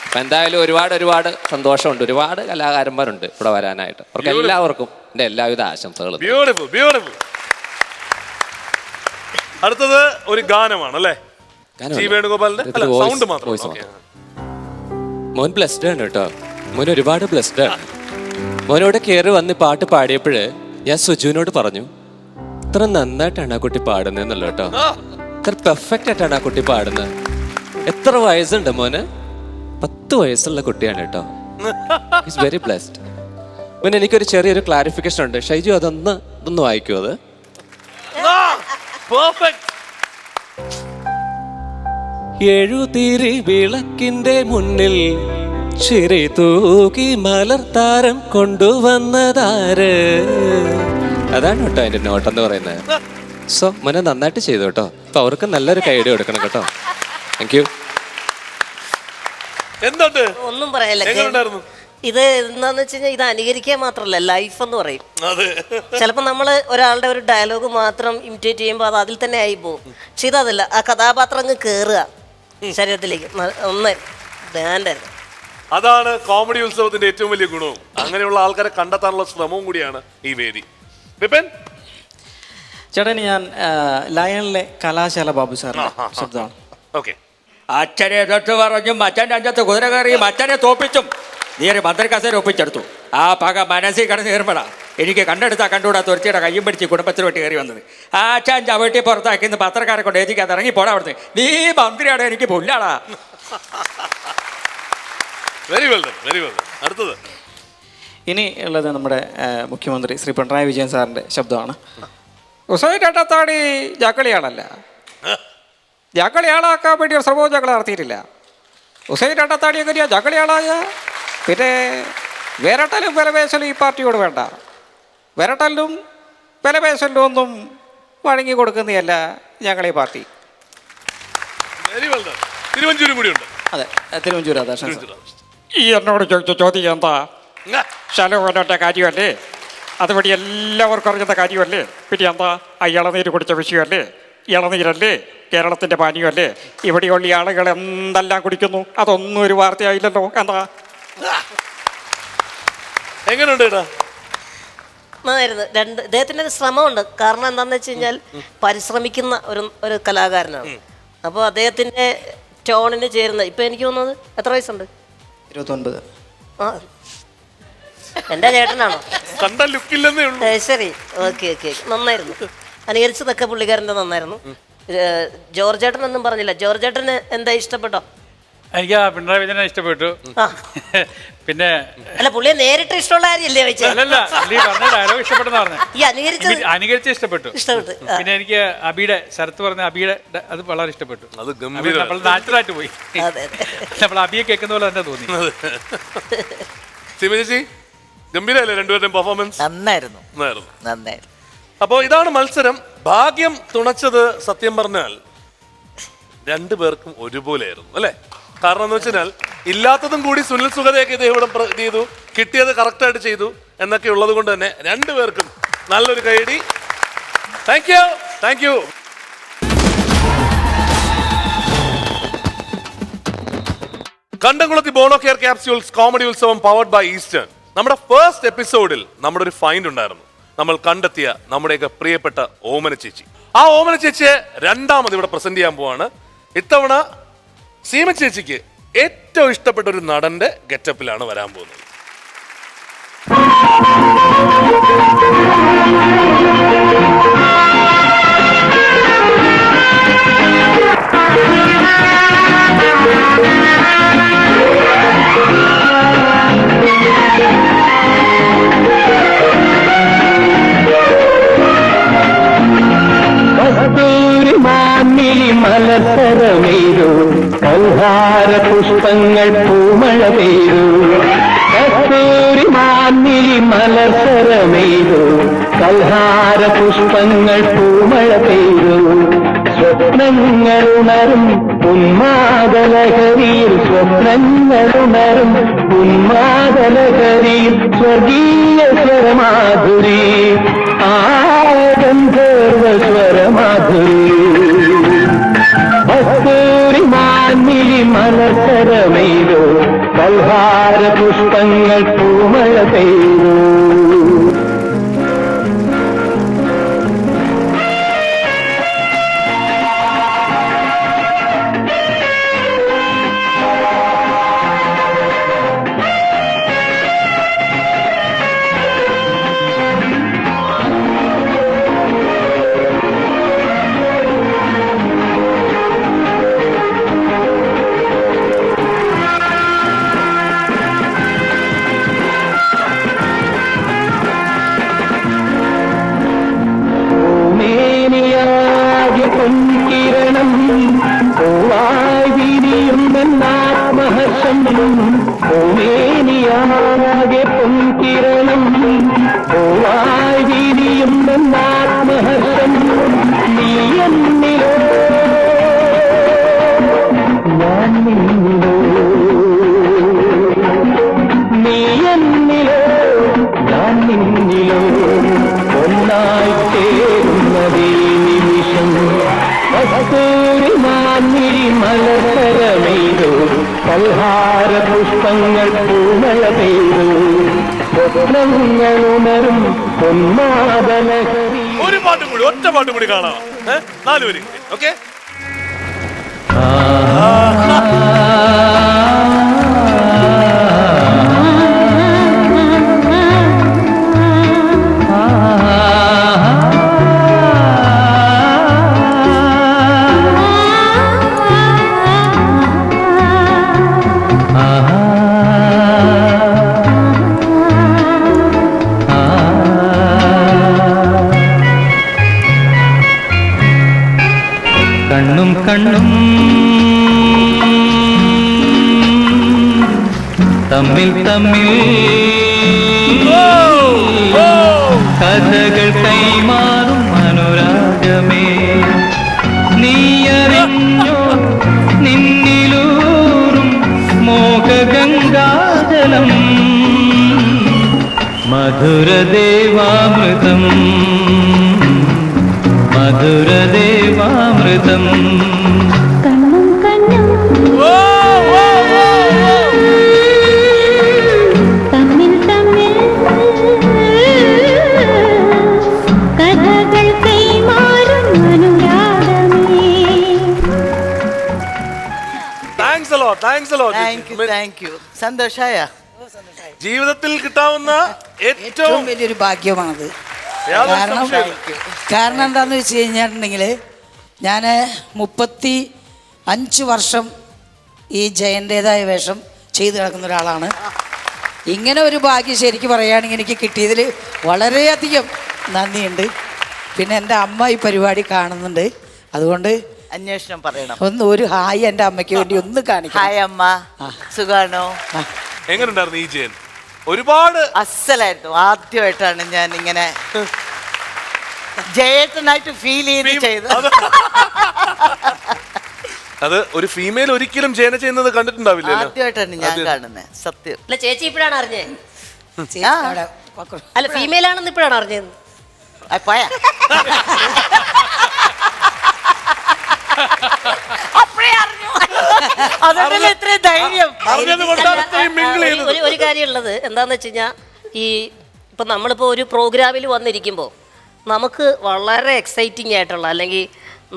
Speaker 6: അപ്പൊ എന്തായാലും ഒരുപാട് സന്തോഷമുണ്ട്. ഒരുപാട് കലാകാരന്മാരുണ്ട് ഇവിടെ വരാനായിട്ട്. അവർക്ക് എല്ലാവർക്കും എൻ്റെ എല്ലാവിധ ആശംസകളും.
Speaker 1: Beautiful beautiful. അടുത്തത് ഒരു ഗാനമാണ് അല്ലേ? ജി വേണുഗോപാലിന്റെ സൗണ്ട് മാത്രം.
Speaker 11: മോൻ ബ്ലെസ്ഡ് ആണ് കേട്ടോ. മോൻ ഒരുപാട് ബ്ലെസ്ഡ് ആണ്. മോനോട് കയറി വന്ന് പാട്ട് പാടിയപ്പോഴ് ഞാൻ സുജുവിനോട് പറഞ്ഞു, ഇത്ര നന്നായിട്ടാണ് ആ കുട്ടി പാടുന്നതെന്നല്ലോ കേട്ടോ. ഇത്ര പെർഫെക്റ്റ് ആയിട്ടാണ് ആ കുട്ടി പാടുന്നത്. എത്ര വയസ്സുണ്ട് മോന്? 10 വയസ്സുള്ള കുട്ടിയാണ് കേട്ടോ. Is very blessed. മോൻ എനിക്കൊരു ചെറിയൊരു ക്ലാരിഫിക്കേഷൻ ഉണ്ട്. ഷൈജു ഇതൊന്ന് വായിക്കൂ. അത് എഴുതിരി വിളക്കിന്റെ മുന്നിൽ ചിരി തൂക്കി മലർത്താരം കൊണ്ടുവന്നതാര്. അതാണ് കേട്ടോ അതിന്റെ നോട്ടെന്ന് പറയുന്നത്. സോ മോനെ നന്നായിട്ട് ചെയ്തു കേട്ടോ. അപ്പൊ അവർക്ക് നല്ലൊരു കൈഡി കൊടുക്കണം കേട്ടോ. Thank you.
Speaker 1: എന്തുണ്ട്?
Speaker 2: ഒന്നും പറയല്ല. ഇത് എന്താന്ന് വെച്ച് കഴിഞ്ഞാൽ ഇത് അനുകരിക്കാൻ മാത്രമല്ല, ലൈഫ് എന്ന് പറയും. ചിലപ്പോൾ നമ്മൾ ഒരാളുടെ ഒരു ഡയലോഗ് മാത്രം ഇമിറ്റേറ്റ് ചെയ്യുമ്പോൾ അത് അതിൽ തന്നെ ആയി പോകും. പക്ഷെ ഇതല്ല, ആ കഥാപാത്രം അങ്ങ് കയറുക ശരീരത്തിലേക്ക്.
Speaker 1: അതാണ് കോമഡി ഉത്സവത്തിന്റെ ഏറ്റവും വലിയ ഗുണവും. അങ്ങനെയുള്ള ആൾക്കാരെ കണ്ടെത്താനുള്ള ശ്രമവും കൂടിയാണ് ഈ വേദി. വിപിൻ
Speaker 17: ചേട്ടൻ, ഞാൻ ലയണിലെ കലാശാല ബാബു സാറിന്റെ ശബ്ദമാണ്.
Speaker 1: ഓക്കെ.
Speaker 14: അച്ഛനെ തൊട്ട് പറഞ്ഞും അച്ഛൻ്റെ അഞ്ചത്ത് കുതിര കയറിയും അച്ഛനെ തോപ്പിച്ചും നീ ഒരു മന്ത്രി കസേര ഒപ്പിച്ചെടുത്തു. ആ പക മനസ്സിൽ കിടന്ന് കയറുമ്പോഴാ എനിക്ക് കണ്ടുകൂടാ തുറച്ചിയുടെ കയ്യും പിടിച്ച് കുടുംബത്തിലോട്ട് കയറി വന്നത്. ആ അച്ഛൻ ചവിട്ടി പുറത്താക്കിന്ന് പത്രക്കാരെ കൊണ്ട് ഏറ്റിക്കാതെ ഇറങ്ങി പോടാ അവിടുന്ന്. നീ മന്ത്രിയാണ്, എനിക്ക് പുല്ലാടാ.
Speaker 1: Very well done, very well done. അടുത്തത്
Speaker 17: ഇനി ഉള്ളത് നമ്മുടെ മുഖ്യമന്ത്രി ശ്രീ പിണറായി വിജയൻ സാറിന്റെ ശബ്ദമാണ്. ഉസൈരട്ടത്താടി ജാക്കളിയാളല്ല, ജാക്കളിയാളാക്കാൻ വേണ്ടി ഒരു ശ്രമവും ഞങ്ങൾ നടത്തിയിട്ടില്ല. ഉസൈരട്ടത്താടി എങ്ങനെയാ ജാക്കളിയാളായ? പിന്നെ വിരട്ടലും വിലപേശലും ഈ പാർട്ടിയോട് വേണ്ട. വിരട്ടലിനും വിലപേശലിനും ഒന്നും വഴങ്ങി കൊടുക്കുന്നതല്ല ഞങ്ങളീ പാർട്ടി. അതെ, തിരുവഞ്ചൂർ രാധാകൃഷ്ണൻ. ഈ എന്നോട് ചോദിച്ച ചോദ്യം എന്താ? ശലോകനോട്ട കാര്യമല്ലേ? അതുവഴി എല്ലാവർക്കും അറിയുന്ന കാര്യമല്ലേ? പിന്നെ എന്താ? ഇളനീര് കുടിച്ച വിഷയമല്ലേ? ഇളനീരല്ലേ കേരളത്തിന്റെ പാനീയമല്ലേ? ഇവിടെയുള്ള ആളുകൾ എന്തെല്ലാം കുടിക്കുന്നു, അതൊന്നും ഒരു വാർത്തയായില്ലല്ലോ. എന്താ?
Speaker 1: എങ്ങനെയുണ്ട്?
Speaker 2: നന്നായിരുന്നു. ഇദ്ദേഹത്തിൻ്റെ ഒരു ശ്രമമുണ്ട്. കാരണം എന്താണെന്ന് വെച്ച് കഴിഞ്ഞാൽ പരിശ്രമിക്കുന്ന ഒരു കലാകാരനാണ്. അപ്പോൾ അദ്ദേഹത്തിൻ്റെ ടോണിന് ചേരുന്ന, ഇപ്പം എനിക്ക് തോന്നുന്നത് എത്ര വയസ്സുണ്ട്?
Speaker 17: 29.
Speaker 2: ആ, എൻ്റെ ചേട്ടനാണോ?
Speaker 1: കണ്ട ലുക്കില്ലെന്നേ ഉള്ളൂ.
Speaker 2: ശരി, ഓക്കെ ഓക്കെ. നന്നായിരുന്നു. അനുകരിച്ചതൊക്കെ പുള്ളിക്കാരൻ്റെ നന്നായിരുന്നു. ജോർജ് ചേട്ടൻ ഒന്നും പറഞ്ഞില്ല. ജോർജ് ചേട്ടന് എന്താ ഇഷ്ടപ്പെട്ടോ?
Speaker 14: എനിക്ക് ആ പിണറായി വിജയനെ ഇഷ്ടപ്പെട്ടു. പിന്നെ
Speaker 2: അല്ല, പുള്ളിയെ നേരിട്ട് ഇഷ്ടമുള്ള കാര്യമല്ലേ വെച്ചാൽ?
Speaker 14: അല്ലല്ല, പറഞ്ഞ ഡയലോഗ് ഇഷ്ടപ്പെട്ടെന്ന് പറഞ്ഞു.
Speaker 2: ഈ
Speaker 14: അനുകരിച്ച് ഇഷ്ടപ്പെട്ടു. പിന്നെ എനിക്ക് അബിയുടെ ശരത്ത് പറഞ്ഞ അബിയുടെ അത് വളരെ ഇഷ്ടപ്പെട്ടു.
Speaker 1: അത്
Speaker 14: നമ്മൾ നാച്ചുറലായിട്ട് പോയി. നമ്മൾ അബിയെ കേൾക്കുന്ന പോലെ തന്നെ തോന്നി.
Speaker 1: ചേച്ചി ഗംഭീരല്ലേ രണ്ടുപേരുടെയും പെർഫോമൻസ്?
Speaker 3: നന്നായിരുന്നു.
Speaker 1: അപ്പോൾ ഇതാണ് മത്സരം. ഭാഗ്യം തുണച്ചത് സത്യം പറഞ്ഞാൽ രണ്ടുപേർക്കും ഒരുപോലെയായിരുന്നു അല്ലേ? കാരണം എന്ന് വെച്ചാൽ ഇല്ലാത്തതും കൂടി സുനിൽ സുഗതയൊക്കെ ഇത് ഇവിടെ ചെയ്തു, കിട്ടിയത് കറക്റ്റായിട്ട് ചെയ്തു എന്നൊക്കെ ഉള്ളത് കൊണ്ട് തന്നെ രണ്ടുപേർക്കും നല്ലൊരു കൈയടി. Thank you, thank you. കണ്ടംകുളത്തി Bono care capsules comedy Utsavam powered by eastern. നമ്മുടെ ഫസ്റ്റ് എപ്പിസോഡിൽ നമ്മുടെ ഒരു ഫൈൻഡ് ഉണ്ടായിരുന്നു. നമ്മൾ കണ്ടെത്തിയ നമ്മുടെയൊക്കെ പ്രിയപ്പെട്ട ഓമന ചേച്ചി. ആ ഓമന ചേച്ചിയെ രണ്ടാമത് ഇവിടെ പ്രസന്റ് ചെയ്യാൻ പോവാണ്. ഇത്തവണ സീമ ചേച്ചിക്ക് ഏറ്റവും ഇഷ്ടപ്പെട്ട ഒരു നടന്റെ ഗെറ്റപ്പിലാണ് വരാൻ പോകുന്നത്.
Speaker 18: മലസരമേരു കൽഹാര പുഷ്പങ്ങൾ പൂമഴ പെയ്തു. കസ്തൂരി മാന്നിരി മലസരമേരു കൽഹാര പുഷ്പങ്ങൾ പൂമഴ പെയ്തു. സ്വപ്നങ്ങളുണരും ഉന്മാദലഹരിയിൽ സ്വപ്നങ്ങളുണരും ഉന്മാദലഹരിയിൽ സ്വർഗീയ സ്വരമാധുരി ആ ഗന്ധർവ സ്വരമാധുരി കസ്തൂരി മാൻമിഴി മലർക്കരമെയ്തു കൽഹാര പുഷ്പങ്ങൾ പൂമഴ പെയ്തു പൊൻകിരണം പൂവായി വിരിയുമെന്നാത്മഹർഷം പൂമേനിയാകെ പൊൻകിരണം പൂവായി വിരിയുമെന്നാത്മഹർഷം നീ എന്നിലോ ഞാൻ നിന്നിലോ നീ എന്നിലോ ഞാൻ നിന്നിലോ ഒന്നായി ചേരുന്നതേ നിമിഷം കസ്തൂരി മാൻമിഴി മലർക്കരമെയ്തു കൽഹാര പുഷ്പങ്ങൾ പൂമഴ പെയ്തു സ്വപ്നങ്ങളുണരും ഉന്മാദലഹരി.
Speaker 1: ഒരു പാട്ടും കൂടി, ഒറ്റ പാട്ടും കൂടി കാണാം. 4 പേര്. ഓക്കെ.
Speaker 18: കണ്ണും കണ്ണും തമ്മിൽ തമ്മിൽ കഥകൾ കൈമാറും അനുരാഗമേ നീയറിഞ്ഞോ നിന്നിലൂറും മോഹഗംഗാജലം മധുരദേവാമൃതം മധുരദേവാമൃതം
Speaker 7: കണ്ണും കണ്ണും തമ്മിൽ തമ്മിൽ കഥകൾ കൈമാറും അനുരാഗമേ.
Speaker 1: Thanks a lot, thanks a lot.
Speaker 3: Thank you. സന്തോഷായ?
Speaker 1: ജീവിതത്തിൽ കിട്ടാവുന്ന ഏറ്റവും
Speaker 3: ഏറ്റവും വലിയൊരു ഭാഗ്യമാണത്. കാരണം എന്താന്ന് വെച്ച് കഴിഞ്ഞിട്ടുണ്ടെങ്കിൽ ഞാൻ 35 വർഷം ഈ ജയൻ്റേതായ വേഷം ചെയ്തു കിടക്കുന്ന ഒരാളാണ്. ഇങ്ങനെ ഒരു ഭാഗ്യം ശരിക്കും പറയുകയാണെങ്കിൽ എനിക്ക് കിട്ടിയതിൽ വളരെയധികം നന്ദിയുണ്ട്. പിന്നെ എൻ്റെ അമ്മ ഈ പരിപാടി കാണുന്നുണ്ട്, അതുകൊണ്ട് അന്വേഷണം പറയണം. ഒരു ഹായ് എൻ്റെ അമ്മയ്ക്ക് വേണ്ടി ഒന്ന് കാണിക്കാം. ഹായ് അമ്മ, സുഖാണോ?
Speaker 1: എങ്ങനെയുണ്ടായിരുന്നു ഈ ജയൻ? ഒരുപാട്
Speaker 3: അസലായിരുന്നു. ആദ്യമായിട്ടാണ് ഞാൻ ഇങ്ങനെ ജയേട്ടനായിട്ട് ഫീൽ ചെയ്ത്.
Speaker 1: അത് ഒരു ഫീമെയിൽ ഒരിക്കലും ജയന ചെയ്യുന്നത് കണ്ടിട്ടുണ്ടാവില്ല.
Speaker 3: ആദ്യമായിട്ടാണ് ഞാൻ കാണുന്നത്, സത്യം.
Speaker 2: അല്ല ചേച്ചി ഇപ്പോഴാണ് അറിഞ്ഞേ? അല്ല ഫീമെയിൽ ആണെന്ന് ഇപ്പോഴാണ് അറിഞ്ഞത്. ഒരു കാര്യമുള്ളത് എന്താന്ന് വെച്ച് കഴിഞ്ഞാൽ ഈ ഇപ്പം നമ്മളിപ്പോൾ ഒരു പ്രോഗ്രാമിൽ വന്നിരിക്കുമ്പോൾ നമുക്ക് വളരെ എക്സൈറ്റിംഗ് ആയിട്ടുള്ള അല്ലെങ്കിൽ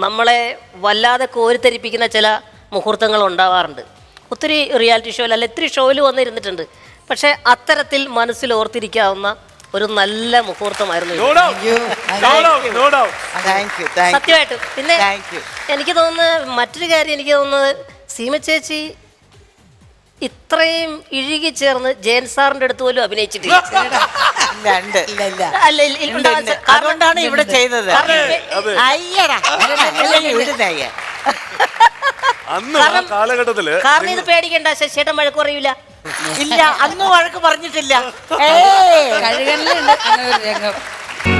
Speaker 2: നമ്മളെ വല്ലാതെ കോരിത്തരിപ്പിക്കുന്ന ചില മുഹൂർത്തങ്ങൾ ഉണ്ടാവാറുണ്ട്. ഒത്തിരി റിയാലിറ്റി ഷോയിൽ അല്ല ഒത്തിരി ഷോയിൽ വന്നിരുന്നിട്ടുണ്ട്. പക്ഷേ അത്തരത്തിൽ മനസ്സിൽ ഓർത്തിരിക്കാവുന്ന ഒരു നല്ല മുഹൂർത്തമായിരുന്നു. സത്യമായിട്ടും. പിന്നെ എനിക്ക് തോന്നുന്നത് മറ്റൊരു കാര്യം, എനിക്ക് തോന്നുന്നത് സീമ ചേച്ചി ഇത്രയും ഇഴുകി ചേർന്ന് ജയൻ സാറിന്റെ അടുത്ത് പോലും അഭിനയിച്ചിട്ടില്ല.
Speaker 3: അതുകൊണ്ടാണ് ഇവിടെ ചെയ്തത്.
Speaker 1: കാലഘട്ടത്തില്
Speaker 2: കാരണം ഇത് പേടിക്കണ്ട, ശശിയേട്ടൻ വഴക്ക് പറയൂല.
Speaker 3: ഇല്ല, അന്ന് വഴക്ക് പറഞ്ഞിട്ടില്ല.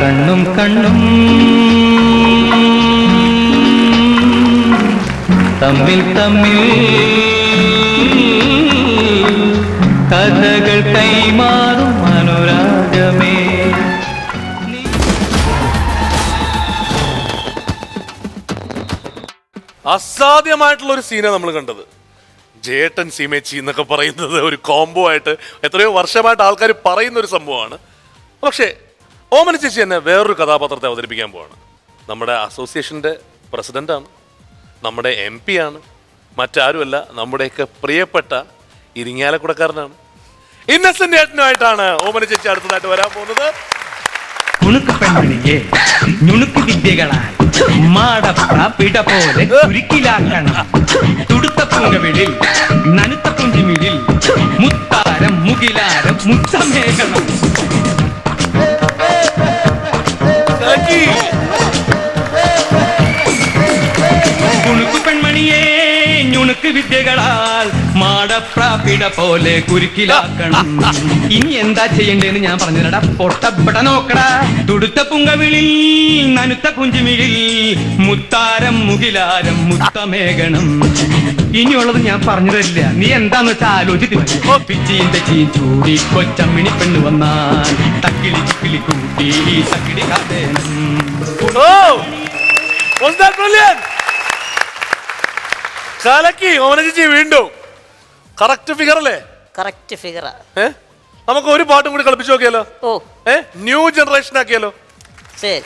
Speaker 18: കണ്ണും കണ്ണും തമ്മിൽ തമ്മിൽ കഥകൾ കൈമാറും അനുരാഗമേ.
Speaker 1: അസാധ്യമായിട്ടുള്ള ഒരു സീനാണ് നമ്മൾ കണ്ടത്. ജേട്ടൻ സീമേച്ചി എന്നൊക്കെ പറയുന്നത് ഒരു കോംബോ ആയിട്ട് എത്രയോ വർഷമായിട്ട് ആൾക്കാർ പറയുന്ന ഒരു സംഭവമാണ്. പക്ഷേ ഓമന ചേച്ചി തന്നെ വേറൊരു കഥാപാത്രത്തെ അവതരിപ്പിക്കാൻ പോവാണ്. നമ്മുടെ അസോസിയേഷൻ്റെ പ്രസിഡന്റാണ്, നമ്മുടെ MP ആണ്, മറ്റാരുമല്ല നമ്മുടെയൊക്കെ പ്രിയപ്പെട്ട ഇരിങ്ങാലക്കുടക്കാരനാണ്. ഇന്നസെന്റ് ഏട്ടനുമായിട്ടാണ് ഓമന ചേച്ചി അടുത്തതായിട്ട് വരാൻ പോകുന്നത്.
Speaker 18: കുണുക്ക് പെൺമണിയെ ഞുണുക്ക് വിദ്യകളാൽ മാടപ്പ പിട പോലെ കുരുക്കിലാക്കണം. തുടുത്ത പൂങ്കവിളിൽ നനുത്ത പുഞ്ചിമിഴിൽ മുത്താരം മുകിലാരം മുത്തമേകണം. കുണുക്ക് പെൺമണിയെ ഞുണുക്ക് വിദ്യകളാൽ മാടപ്രാപിട പോലെ കുരുക്കിലാക്കണം. ഇനി എന്താ ചെയ്യണ്ടേന്ന് ഞാൻ പറഞ്ഞില്ലടാ, പൊട്ടപ്പെട നോക്കടാ. തുടുത്ത പുങ്കവിളിൽ നനുത്ത കുഞ്ചുമിഴിൽ മുത്താരം മുകിലാരം മുത്തമേകണം. ഇനിയുള്ളത് ഞാൻ പറഞ്ഞു തരില്ല, നീ എന്താന്ന് വെച്ചാൽ ആലോചിച്ച് പിച്ചിയും തെച്ചിയും ചൂടി കൊച്ചമ്മിണി പെണ്ണ് വന്നാൽ തക്കിളി ചിക്കിളി കൂട്ടി തക്കിടി കാതേനം.
Speaker 1: കലക്കി ഓമന ചേച്ചി വീണ്ടും കറക്റ്റ് ഫിഗർ അല്ലേ?
Speaker 2: കറക്റ്റ് ഫിഗറാ.
Speaker 1: നമുക്ക് ഒരു പാട്ടും കൂടി കളിപ്പിച്ചു നോക്കിയാലോ? ന്യൂ ജനറേഷൻ ആക്കിയാലോ?
Speaker 2: ശരി.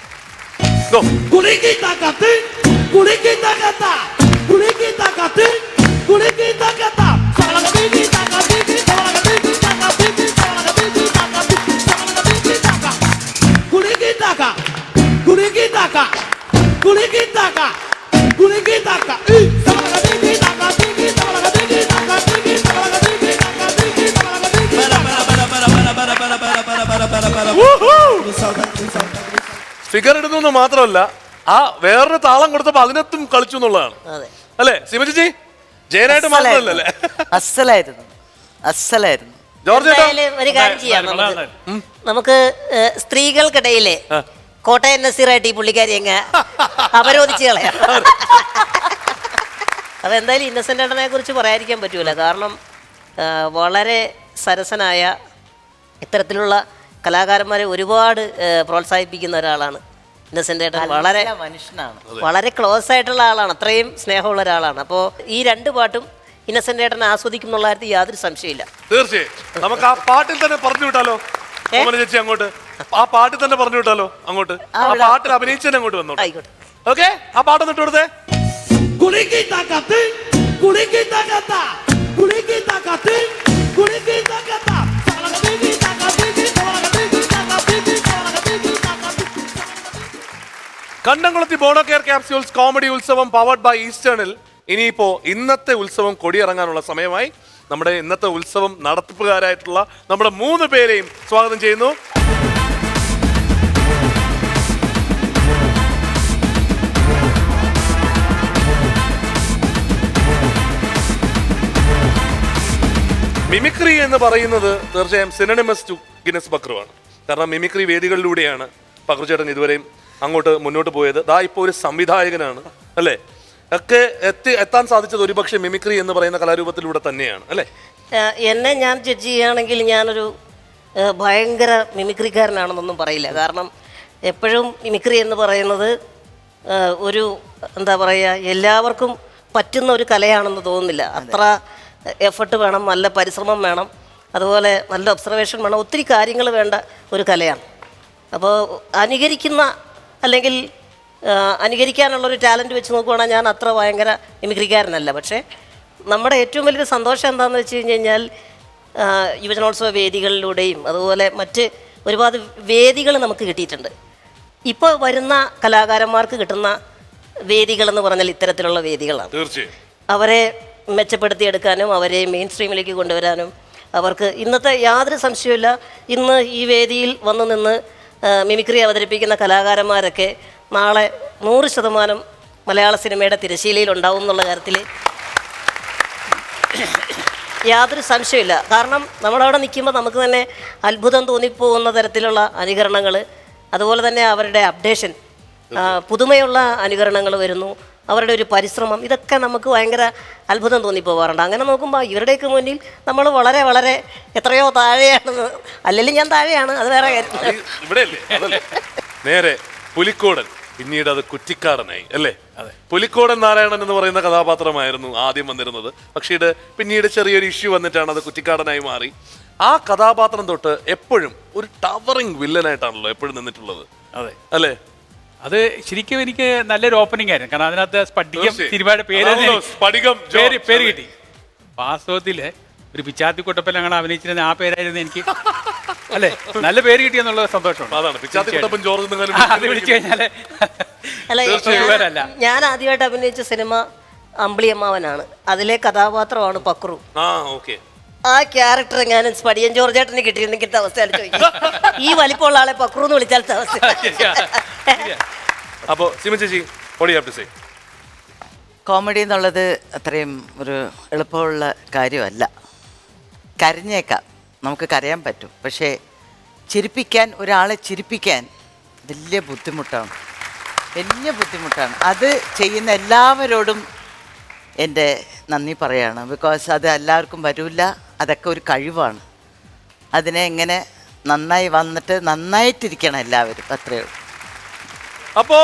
Speaker 1: ഫിഗർ ഇടുന്നു മാത്രമല്ല, ആ വേറൊരു താളം കൊടുത്തപ്പോ അതിനകത്തും കളിച്ചു എന്നുള്ളതാണ് അല്ലേ സീമ ചേച്ചി? ജയനായിട്ട് മാത്രമല്ലേ?
Speaker 2: അസ്സലായിരുന്നു. ഒരു കാര്യം ചെയ്യാം, നമുക്ക് സ്ത്രീകൾക്കിടയിലെ കോട്ടയം നസീറായിട്ട് ഈ പുള്ളിക്കാരി എങ്ങ അവരോധിച്ച് കളയാം. അതെന്തായാലും ഇന്നസെന്റ് ഏട്ടനെ കുറിച്ച് പറയാതിരിക്കാൻ പറ്റൂല. കാരണം വളരെ സരസനായ ഇത്തരത്തിലുള്ള കലാകാരന്മാരെ ഒരുപാട് പ്രോത്സാഹിപ്പിക്കുന്ന ഒരാളാണ് ഇന്നസെന്റ് ഏട്ടൻ. വളരെ മനുഷ്യനാണ്, വളരെ ക്ലോസ് ആയിട്ടുള്ള ആളാണ്, അത്രയും സ്നേഹമുള്ള ഒരാളാണ്. അപ്പോൾ ഈ രണ്ട് പാട്ടും ഇന്നസെന്റ് ഏട്ടനെ ആസ്വദിക്കും എന്നുള്ള കാര്യത്തിൽ യാതൊരു സംശയമില്ല.
Speaker 1: തീർച്ചയായും നമുക്ക് ആ പാട്ടിൽ തന്നെ പറഞ്ഞു വിട്ടാലോ ഓമന ചേച്ചി? അങ്ങോട്ട് ആ പാട്ടിൽ തന്നെ പറഞ്ഞു വിട്ടാലോ? അങ്ങോട്ട് ആ പാട്ടിൽ അഭിനയിച്ചതിനെ അങ്ങോട്ട് വന്നോ.
Speaker 2: ആയിക്കോട്ടെ,
Speaker 1: ഓക്കെ. ആ പാട്ടൊന്ന് ഇട്ട് കൊടുത്തേ. കണ്ടംകുളത്തി Bono care capsules comedy Utsavam powered by ഈസ്റ്റേണിൽ ഇനിയിപ്പോ ഇന്നത്തെ ഉത്സവം കൊടിയിറങ്ങാനുള്ള സമയമായി. നമ്മുടെ ഇന്നത്തെ ഉത്സവം നടത്തിപ്പുകാരായിട്ടുള്ള നമ്മുടെ 3 പേരെയും സ്വാഗതം ചെയ്യുന്നു. മിമിക്രി എന്ന് പറയുന്നത് തീർച്ചയായും സിനണിമസ് ടു ഗിന്നസ് ബക്രുവാണ്. കാരണം മിമിക്രി വേദികളിലൂടെയാണ് പക്രുചേട്ടൻ ഇതുവരെയും അങ്ങോട്ട് മുന്നോട്ട് പോയത്. ദാ ഇപ്പോൾ ഒരു സംവിധായകനാണ് അല്ലേ? ഒക്കെ എത്താൻ സാധിച്ചത് ഒരുപക്ഷെ മിമിക്രി എന്ന് പറയുന്ന കലാരൂപത്തിലൂടെ തന്നെയാണ് അല്ലേ?
Speaker 2: എന്നെ ഞാൻ ജഡ്ജ് ചെയ്യുകയാണെങ്കിൽ ഞാനൊരു ഭയങ്കര മിമിക്രിക്കാരനാണെന്നൊന്നും പറയില്ല. കാരണം എപ്പോഴും മിമിക്രി എന്ന് പറയുന്നത് ഒരു എന്താ പറയുക, എല്ലാവർക്കും പറ്റുന്ന ഒരു കലയാണെന്ന് തോന്നുന്നില്ല. അത്ര എഫർട്ട് വേണം, നല്ല പരിശ്രമം വേണം, അതുപോലെ നല്ല ഒബ്സർവേഷൻ വേണം, ഒത്തിരി കാര്യങ്ങൾ വേണ്ട ഒരു കലയാണ്. അപ്പോൾ അനുകരിക്കുന്ന അല്ലെങ്കിൽ അനുകരിക്കാനുള്ളൊരു ടാലൻറ്റ് വെച്ച് നോക്കുവാണെങ്കിൽ ഞാൻ അത്ര ഭയങ്കര മിമിക്രിക്കാരനല്ല. പക്ഷേ നമ്മുടെ ഏറ്റവും വലിയൊരു സന്തോഷം എന്താണെന്ന് വെച്ച് കഴിഞ്ഞാൽ യുവജനോത്സവ വേദികളിലൂടെയും അതുപോലെ മറ്റ് ഒരുപാട് വേദികൾ നമുക്ക് കിട്ടിയിട്ടുണ്ട്. ഇപ്പോൾ വരുന്ന കലാകാരന്മാർക്ക് കിട്ടുന്ന വേദികളെന്ന് പറഞ്ഞാൽ ഇത്തരത്തിലുള്ള വേദികളാണ്.
Speaker 1: തീർച്ചയായും
Speaker 2: അവരെ മെച്ചപ്പെടുത്തിയെടുക്കാനും അവരെ മെയിൻ സ്ട്രീമിലേക്ക് കൊണ്ടുവരാനും അവർക്ക് ഇന്നത്തെ യാതൊരു സംശയമില്ല. ഇന്ന് ഈ വേദിയിൽ വന്നു നിന്ന് മിമിക്രി അവതരിപ്പിക്കുന്ന കലാകാരന്മാരൊക്കെ നാളെ 100% മലയാള സിനിമയുടെ തിരശ്ശീലയിൽ ഉണ്ടാവും എന്നുള്ള കാര്യത്തിൽ യാതൊരു സംശയമില്ല. കാരണം നമ്മളവിടെ നിൽക്കുമ്പോൾ നമുക്ക് തന്നെ അത്ഭുതം തോന്നിപ്പോകുന്ന തരത്തിലുള്ള അനുകരണങ്ങൾ, അതുപോലെ തന്നെ അവരുടെ അപ്ഡേഷൻ, പുതുമയുള്ള അനുകരണങ്ങൾ വരുന്നു. അവരുടെ ഒരു പരിശ്രമം, ഇതൊക്കെ നമുക്ക് ഭയങ്കര അത്ഭുതം തോന്നിപ്പോവാറുണ്ട്. അങ്ങനെ നോക്കുമ്പോൾ ഇവരുടെയൊക്കെ മുന്നിൽ നമ്മൾ വളരെ വളരെ എത്രയോ താഴെയാണെന്ന്. അല്ലെങ്കിൽ ഞാൻ താഴെയാണ്, അത് വേറെ കാര്യം.
Speaker 1: ഇവിടെയല്ലേ അതല്ലേ നേരെ പുലിക്കോടൻ, പിന്നീട് അത് കുറ്റിക്കാടനായി അല്ലേ? പുലിക്കോടൻ നാരായണൻ എന്ന് പറയുന്ന കഥാപാത്രമായിരുന്നു ആദ്യം വന്നിരുന്നത്. പക്ഷേ പിന്നീട് ചെറിയൊരു ഇഷ്യൂ വന്നിട്ടാണ് അത് കുറ്റിക്കാടനായി മാറി. ആ കഥാപാത്രം തൊട്ട് എപ്പോഴും ഒരു ടവറിങ് വില്ലനായിട്ടാണല്ലോ എപ്പോഴും നിന്നിട്ടുള്ളത്.
Speaker 19: അതെ
Speaker 1: അല്ലേ?
Speaker 19: അത് ശരിക്കും എനിക്ക് നല്ലൊരു ഓപ്പണിംഗ് ആയിരുന്നു. കാരണം അതിനകത്ത് സ്പടികം സിനിമയുടെ പേര് പേര് കിട്ടി. വാസ്തവത്തില് ഒരു പിച്ചാത്തി കുട്ടപ്പൻ അങ്ങനെ അഭിനയിച്ചിരുന്ന ആ പേരായിരുന്നു എനിക്ക്. അല്ലേ, നല്ല പേര് കിട്ടിയെന്നുള്ള സന്തോഷമുണ്ട്.
Speaker 1: അതാണ് പിച്ചാത്തി കുട്ടപ്പൻ ജോർജ്
Speaker 19: അത് വിളിച്ചു കഴിഞ്ഞാല്
Speaker 2: അല്ല, ഞാൻ ആദ്യമായിട്ട് അഭിനയിച്ച സിനിമ അമ്പിളിയമ്മാവനാണ്. അതിലെ കഥാപാത്രമാണ് പക്രു. ആ ക്യാരക്ടർ എങ്ങാനും സ്പടിയൻ ജോർജേട്ടന് കിട്ടിയിരുന്നെങ്കിൽ അവസ്ഥ ഈ വലിപ്പമുള്ള ആളെ പക്രു എന്ന് വിളിച്ചാൽ അവസ്ഥ.
Speaker 1: അപ്പോ സിമ ചേച്ചി,
Speaker 20: കോമഡി എന്നുള്ളത് അത്രയും ഒരു എളുപ്പമുള്ള കാര്യമല്ല. കരഞ്ഞേക്കാം, നമുക്ക് കരയാൻ പറ്റും. പക്ഷേ ഒരാളെ ചിരിപ്പിക്കാൻ വലിയ ബുദ്ധിമുട്ടാണ്. അത് ചെയ്യുന്ന എല്ലാവരോടും എൻ്റെ നന്ദി പറയാണ്. ബിക്കോസ് അത് എല്ലാവർക്കും വരില്ല. അതൊക്കെ ഒരു കഴിവാണ്. അതിനെ എങ്ങനെ നന്നായി വന്നിട്ട് നന്നായിട്ടിരിക്കണം എല്ലാവരും, അത്രയേ ഉള്ളൂ.
Speaker 1: അപ്പോ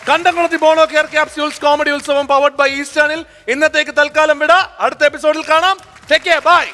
Speaker 1: Kandamkulathy Bono care capsules comedy Utsavam powered by east channel ഇന്നത്തേക്ക് തൽക്കാലം വിട. അടുത്ത എപ്പിസോഡിൽ കാണാം. Take care, by.